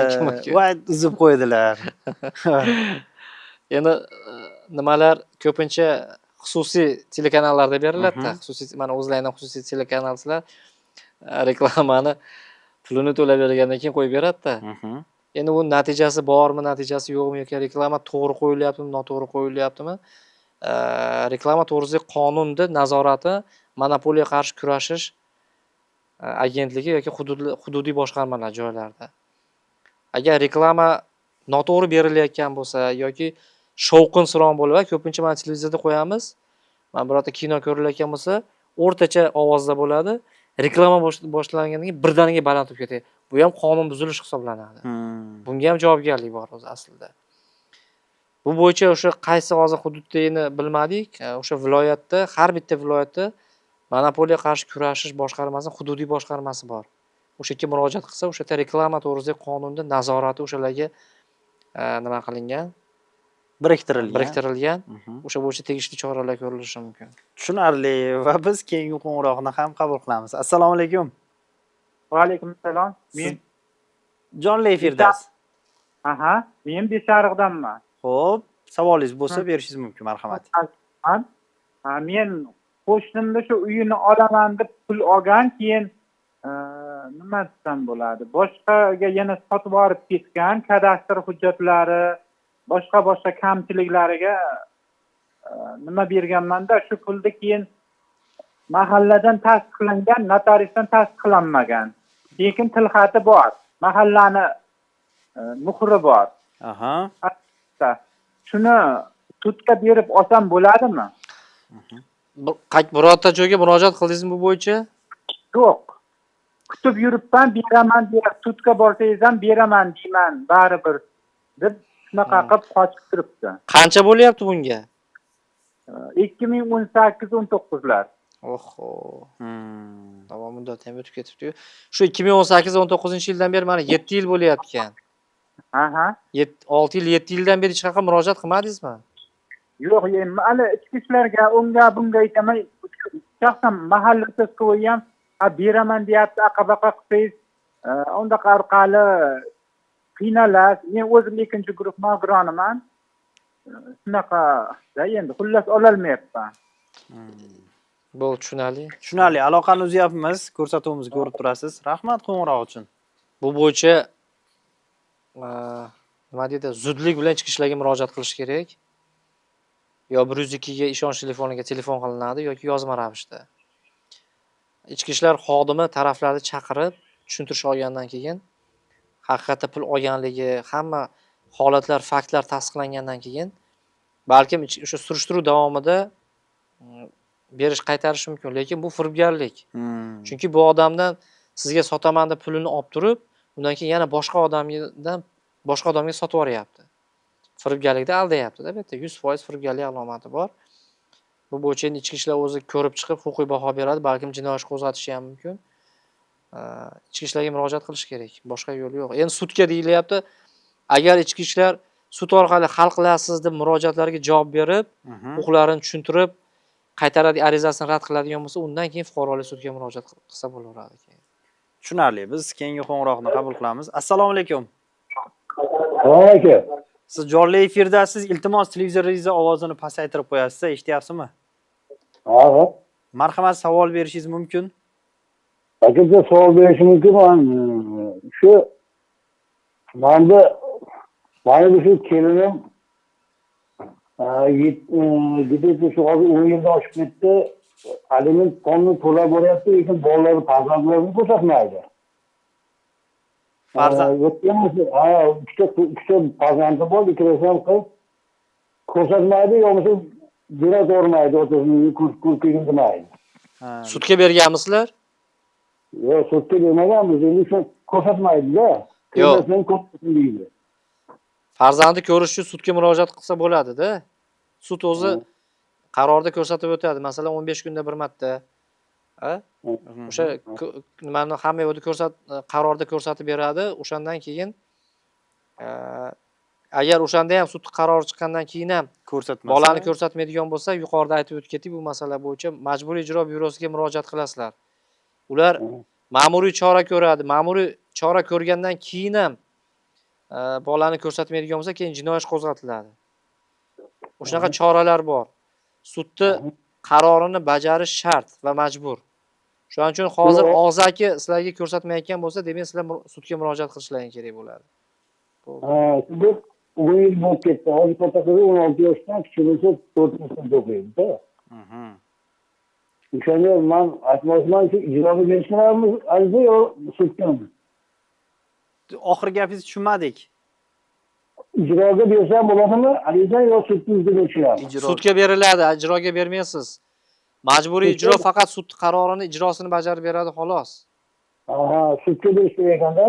Voy, uzib qo'ydilar. Endi nimalar ko'pincha xususiy telekanallarda beriladi. Xususiy mana o'zlarining xususiy telekanalchilar reklamani pulini to'lab bergandan keyin qo'yib beradi-da. Endi bu natijasi bormi, natijasi yo'qmi yoki reklama to'g'ri qo'yilyaptimi, noto'g'ri qo'yilyaptimi? Reklama to'g'risidagi qonunda nazorati monopoliyaga qarshi kurashish agentligi yoki hududiy boshqarmalar joylarda. Agar reklama noto'g'ri berilayotgan bo'lsa yoki shovqin-suron bo'lib, ko'pincha mana televizorda qo'yamiz. Mana birorta kino ko'rilayotgan bo'lsa, o'rtacha ovozda bo'ladi. Reklama boshlangandan keyin birdaniga baland bo'lib ketadi. Bu ham qonun buzilish hisoblanadi. Bunga ham javobgarlik bor o'zi aslida. Bu bo'yicha o'sha qaysi hozir hududdagini bilmadik. O'sha viloyatda, har bitta viloyatda monopoliyaga qarshi kurashish boshqarmasi, hududiy boshqarmasi bor. O'sha yerga murojaat qilsa, o'sha yerda reklama to'g'risidagi qonunda nazorati o'shalarga nima qilingan? Biriktirilgan. O'sha bo'yicha tegishli choralar ko'rilishi mumkin. Tushunarli va biz keyingi qo'ng'iroqni ham qabul qilamiz. Assalomu alaykum. Va alaykum assalom. Men jonli efirdasiz. Men Besariqdanman. Xo'p, savolingiz bo'lsa berishingiz mumkin, marhamat. Men qo'shnimda shu uyini olaman deb pul olgan, keyin nima desam bo'ladi? Boshqaga yana sotib olib ketgan, kadastr hujjatlari, boshqa kamchiliklariga nima berganman-da, shu pulni keyin mahalladan tasdiqlangan, notariusdan tasdiqlanmagan. Lekin tilxati bor. Mahallani muhri bor. Aha. Shuni sudga berib olsam bo'ladimi? Birorta joyga murojaat qildingizmi bu bo'yicha? Yo'q. Kutib yuribman, beraman deb sudga borsangiz ham beraman deyman, baribir deb shunaqa qilib qochib turibdi. Qancha bo'lyapti bunga? 2018-19lar. Oho. Tamom, muddat ham o'tib ketibdi-yu. Shu 2018-19-yildan beri mana 7 yil bo'lyapti ekan. Aha. 6 yil, 7 yildan beri hech qanaqa murojaat qilmadingizmi? Yo'q, hali ichki ishlarga, unga bunga aytaman. Shaxsan mahalla uchastkovoy ham beraman deyapti, aqabaqa qilsangiz, undaqa orqali qiynalasiz. Men o'zim 2-guruh nogironiman. Shunaqa, endi xullas ololmayapman. Bo'ldi, tushunarli. Tushunarli. Aloqani uzyapmiz, ko'rsatuvimizni ko'rib turasiz. Rahmat qo'ng'iroq uchun. Bu bo'yicha nima deydi, zudlik bilan ichki ishlarga murojaat qilish kerak. Yo 102 ga ishonch telefoniga telefon qilinadi yoki yozma ravishda. Ichki ishlar xodimi taraflarni chaqirib tushuntirish olgandan keyin haqiqatda pul olganligi, hamma holatlar, faktlar tasdiqlangandan keyin balkim o'sha surishtiruv davomida berish qaytarish mumkin, lekin bu firibgarlik. Chunki bu odamdan sizga sotaman deb pulini olib turib, undan keyin yana boshqa odamga sotib yuboryapti. Firibgarlikda aldayapti-da, bitta 100% firibgarlik alomati bor. Bu bo'yicha ichki ishlar o'zi ko'rib chiqib huquqiy baho beradi, balkim jinoiy ish qo'zg'atishi ham mumkin. Ichki ishlarga murojaat qilish kerak, boshqa yo'l yo'q. Endi sudga deyilyapti. Agar ichki ishlar sud orqali hal qilasiz deb murojaatlarga javob berib, huquqlarini tushuntirib, qaytaradigan arizasini rad qiladigan bo'lsa, undan keyin fuqarolik sudga murojaat qilsa bo'laveradi. Tushunarli. Biz keyingi qo'ng'iroqni qabul qilamiz. Assalomu alaykum. Alaykum. Siz jonli efirdasiz. Iltimos televizoringizni ovozini pasaytirib qo'yasiz, eshityapsizmi? Ha. Marhamat, savol berishingiz mumkin. Aka, savol berishim mumkin. Shu mana shu kelinim gidib shu hozir 10 yilda oshib ketdi. Aliment qonuni to'lab boryapti, lekin bolalar farzandlarini ko'rsatmaydi. Ikkita farzandi bor, ikkalasi ham qiz. Ko'rsatmaydi, yo'qsa jinoyat o'rmaydi, otasining ko'rkligini demaydi. Sudga berganmisizlar? Yo'q, sudga bermaganmiz, endi shu ko'rsatmaydi-da. Yo'q. Farzandi ko'rish uchun sudga murojaat qilsa bo'ladi-da. Sud o'zi qarorda ko'rsatib o'tadi. Masalan, 15 kunda bir marta. O'sha nimani hamma yerda qarorda ko'rsatib beradi. O'shandan keyin agar o'shanda ham sud qarori chiqqandan keyin ham bolani ko'rsatmaydigan bo'lsa, yuqorida aytib o'tdik, bu masala bo'yicha Majburiy ijro byurosiga murojaat qilasizlar. Ular ma'muriy chora ko'radi. Ma'muriy chora ko'rgandan keyin ham bolani ko'rsatmaydigan bo'lsa, keyin jinoiy ish qo'zg'atiladi. O'shaqa choralar bor. Sudni qarorini bajarish shart va majbur. Shuning uchun hozir og'zaki sizlarga ko'rsatmayotgan bo'lsa, demak sizlar sudga murojaat qilishlaringiz kerak bo'ladi. Bu 10 yil bo'lib ketdi. Hozir katta qizi 16 yoshdan, kichkinasi 4-sinfda o'qiydi-da. O'shanda men aytmoqchiman, ijroga berishlarimiz ariza yo sudgami? Oxirgi gapingizni tushunmadik. Ijroga bersam bo'ladimi? Ariza yo sudga berishlarmi? Sudga beriladi, ijroga bermaysiz. Majburiy ijro faqat sud qarorini ijrosini bajarib beradi, xolos. Sudga berish kerak ekanda?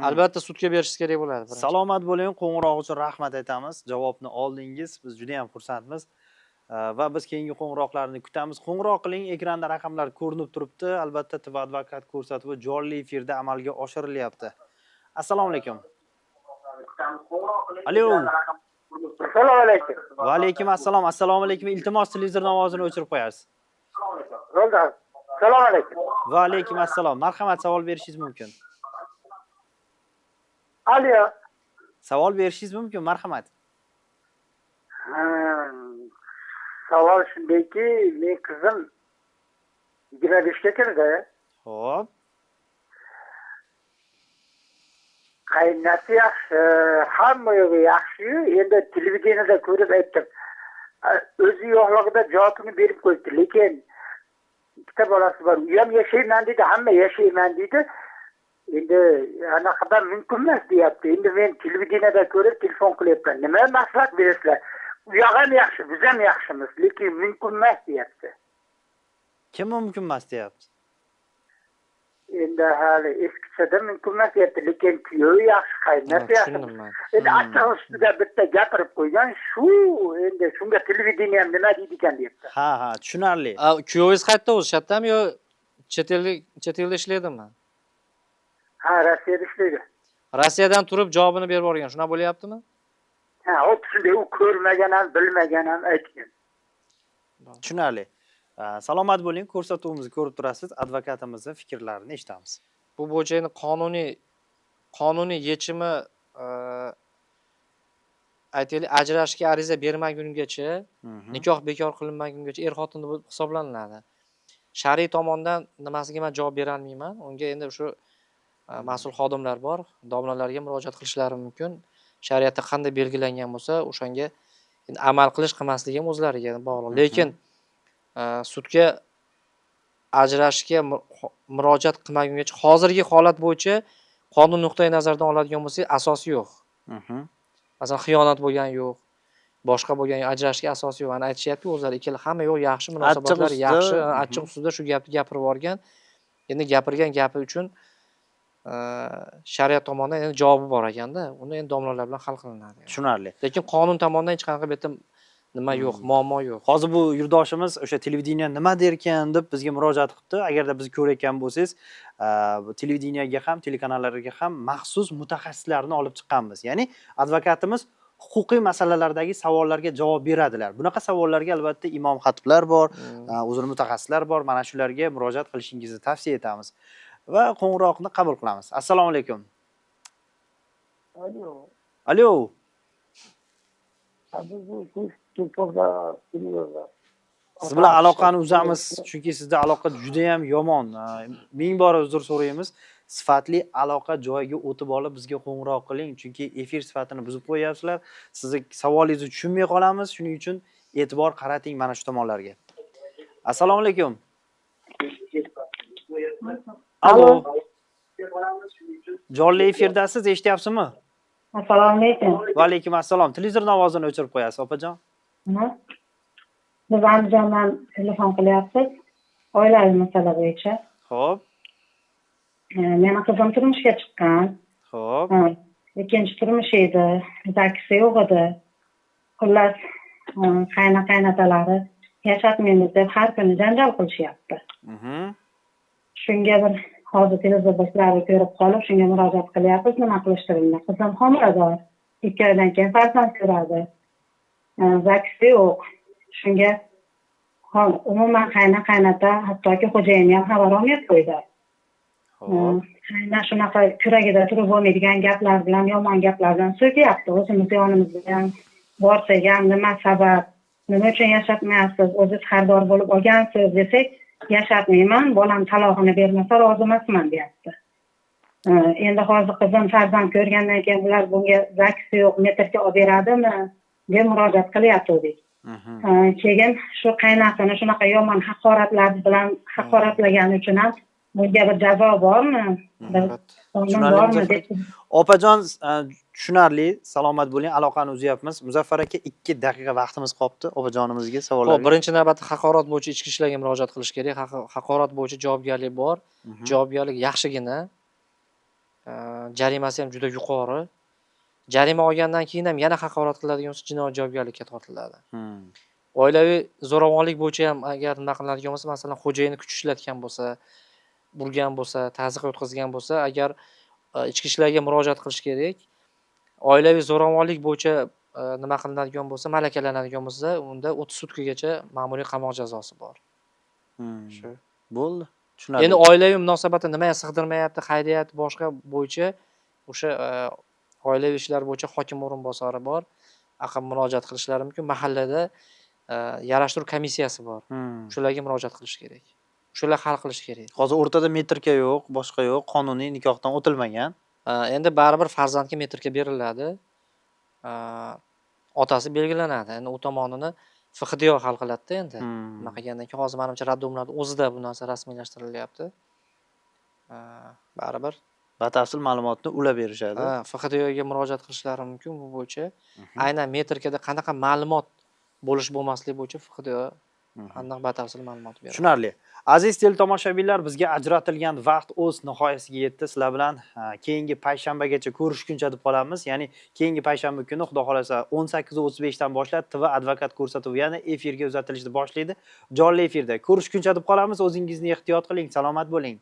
Albatta sudga berishingiz kerak bo'ladi. Salomat bo'ling, qo'ng'iroq uchun rahmat aytamiz. Javobni oldingiz. Biz juda ham xursandmiz. Va biz keyingi qo'ng'iroqlarni kutamiz. Qo'ng'iroq qiling, ekranda raqamlar ko'rinib turibdi. Albatta TV advokat ko'rsatuvi jonli efirda amalga oshirilyapti. Assalomu alaykum. Alo. Assalomu alaykum. Va alaykum assalom. Assalomu alaykum. Iltimos televizorning ovozini o'chirib qo'yasiz. Bo'ldi. Assalomu alaykum. Va alaykum assalom. Marhamat, savol berishingiz mumkin. Alo. Savol berishingiz mumkin, marhamat. Savol shundayki, men qizim 25 ga kirdi. Xo'p. Qaynasi yaxshi, hamma yo'g'i yaxshi. Endi televideniyada ko'rib aytdim. O'zi yo'qligida javobini berib qo'ydi, lekin ikkita bolasi bor. U ham yashayman dedi, hamma yashayman dedi. endi anaqadan mumkin emas deyapti. Endi men televideniyada ko'rib telefon qilyapman. Nima maslahat berasizlar? U yoq ham yaxshi, biz ham yaxshimiz, lekin mumkin emas deyapti. Kim mumkin emas deyapti? Endi hali eskichada mumkin emas deyapti, lekin kuyovi yaxshi, qaynonasi yaxshi. Endi achchiq ustida bitta gapirib qo'ygan, shu endi shunga televideniya nima deydi ekan deyapti. Ha, tushunarli. Kuyovingiz qayerda o'zi, shatdami yo chet elda ishlaydimi? Ha, Rossiyada ishlaydi. Rossiyadan turib javobini berib yuborgan, shuna bo'lyaptimi? Ha, shunday u ko'rmagan ham, bilmagan ham aytgan. Tushunarli. Salomat bo'ling, ko'rsatuvimizni ko'rib turasiz, advokatimizning fikrlarini eshitamiz. Bu bo'yicha endi qonuniy yechimi aytaylik, ajrashishga ariza bermagungacha, nikoh bekor qilinmagungacha er-xotin deb hisoblanadi. Shar'iy tomondan nimasiga men javob bera olmayman. Unga endi shu mas'ul xodimlar bor, domlalarga murojaat qilishlari mumkin. Shariatda qanday belgilangan bo'lsa, o'shanga endi amal qilish qilmasligi ham o'zlariga bog'liq. Lekin sudga ajrashishga murojaat qilmagungacha hozirgi holat bo'yicha qonun nuqtai nazaridan oladigan bo'lsak, asosi yo'q. Masalan, xiyonat bo'lgani yo'q, boshqa bo'lgan ajrashishga asosi yo'q. Ana aytishyapti o'zlari, ikkala hamma yo'q, yaxshi munosabatlar, yaxshi, achchiq ustida shu gapni gapirib yuborgan. Endi gapirgan gapi uchun shariat tomonidan endi javobi bor ekanda, uni endi domlalar bilan hal qilinadi. Tushunarli. Lekin qonun tomonidan hech qanaqa bu yerda nima yo'q, muammo yo'q. Hozir bu yurtdoshimiz o'sha televideniya nima derkan deb bizga murojaat qilibdi. Agarda bizni ko'rayotgan bo'lsangiz, televideniyaga ham, telekanallarga ham maxsus mutaxassislarni olib chiqqanmiz. Ya'ni advokatimiz huquqiy masalalardagi savollarga javob beradilar. Bunaqa savollarga albatta imom xatiblar bor, uzr mutaxassislar bor. Mana shularga murojaat qilishingizni tavsiya etamiz va qo'ng'iroqni qabul qilamiz. Assalomu alaykum. Alo. Siz bilan aloqani uzamiz, chunki sizda aloqa juda ham yomon. Ming bor uzr so'raymiz. Sifatli aloqa joyiga o'tib olib bizga qo'ng'iroq qiling, chunki efir sifatini buzib qo'yapsizlar. Sizni savolingizni tushunmay qolamiz, shuning uchun e'tibor qarating mana shu tomonlarga. Assalomu alaykum. Alo. Jonli efirdasiz, eshityapsizmi? Assalomu alaykum. Va alaykum assalom. Televizorning ovozini o'chirib qo'yasiz, opajon. Biz Andijondan telefon qilyapmiz. Oilaviy masala bo'yicha. Xo'p. Meni qizim turmushga chiqqan. Xo'p. Ikkinchi turmush edi. Zakisi yo'q edi. Xullas, qaynotalari yashatmaymiz deb har kuni janjal qilishyapti. Shunga bir hozir televizordagilarni ko'rib qolib, shunga murojaat qilyapmiz, nima qilishtirildi. Qizim homilador. 2 oydan keyin farzand ko'radi. Zakisi yo'q. Shunga umuman qaynota, hattoki xo'jayini ham xabar olmay qo'ydi. Qayna shunaqa kuragida turib bo'lmaydigan gaplar bilan, yomon gaplar bilan so'kyapti. O'zimiz yonimizda ham borsak ham nima sabab, nima uchun yashatmayapsiz, o'zingiz xaridor bo'lib olgansiz desak, yashatmayman, bolam talog'ini bermasa rozi emasman deyapti. Endi hozir qizim farzand ko'rgandan keyin ular bunga zakisi yo'q, metrga olib beradimi deb murojaat qilyapti. Keyin shu qaynasini shunaqa yomon haqoratlar bilan haqoratlagani uchun ham bunga bir jazo bormi? Opajon, tushunarli, salomat bo'ling, aloqani uzyapmiz. Muzaffar aka 2 daqiqa vaqtimiz qoldi opajonimizga savollar. Xo'p, birinchi navbatda haqorat bo'yicha ichki ishlarga murojaat qilish kerak. Haqorat bo'yicha javobgarlik bor. Javobgarlik yaxshigina. Jarimasi ham juda yuqori. Jarima olgandan keyin ham yana haqorat qiladigan bo'lsa, jinoiy javobgarlikka tortiladi. Oilaviy zo'ravonlik bo'yicha ham agar nima qilinadigan bo'lsa, masalan, xo'jayini kuch ishlatgan bo'lsa, burgan bo'lsa, ta'ziq o'tkazgan bo'lsa, agar ichki ishlarga murojaat qilish kerak. Oilaviy zo'ravonlik bo'yicha nima qilinadigan bo'lsa, malakalanadigan bo'lsa, unda 30 sutkagacha ma'muriy qamoq jazosi bor. Shu. Bo'ldi. Tushunarli. Endi oilaviy munosabatni nimaga sig'dirmayapti, haydayapti, boshqa bo'yicha o'sha oilaviy ishlar bo'yicha hokim o'rinbosari bor. Aqab murojaat qilishlari mumkin. Mahallada yarashtiruv komissiyasi bor. Shularga murojaat qilish kerak. Shular hal qilish kerak. Hozir o'rtada metrka yo'q, boshqa yo'q, qonuniy nikohdan o'tilmagan. Endi baribir farzandga metrka beriladi. Otasi belgilanadi. Endi u tomonini FXDO hal qiladi endi. Nima qilgandan keyin hozir menimcha raddomlarning o'zida bu narsa rasmiylashtirilyapti. Baribir batafsil ma'lumotni ulab berishadi. Ha, FHDYoga murojaat qilishlari mumkin bu bo'yicha. Aynan metrikada qanaqa ma'lumot bo'lish bo'lmasligi bo'yicha FHDYo aniq batafsil ma'lumot beradi. Tushunarli. Aziz teletomoshabinlar, bizga ajratilgan vaqt o'z nihoyasiga yetdi. Sizlar bilan keyingi payshanbagacha ko'rishguncha deb qolamiz. Ya'ni keyingi payshanba kuni Xudo xolasa 18:35 dan boshlab TV advokat ko'rsatuvi yana efirga uzatilishni boshlaydi. Jonli efirda ko'rishguncha deb qolamiz. O'zingizni ehtiyot qiling, salomat bo'ling.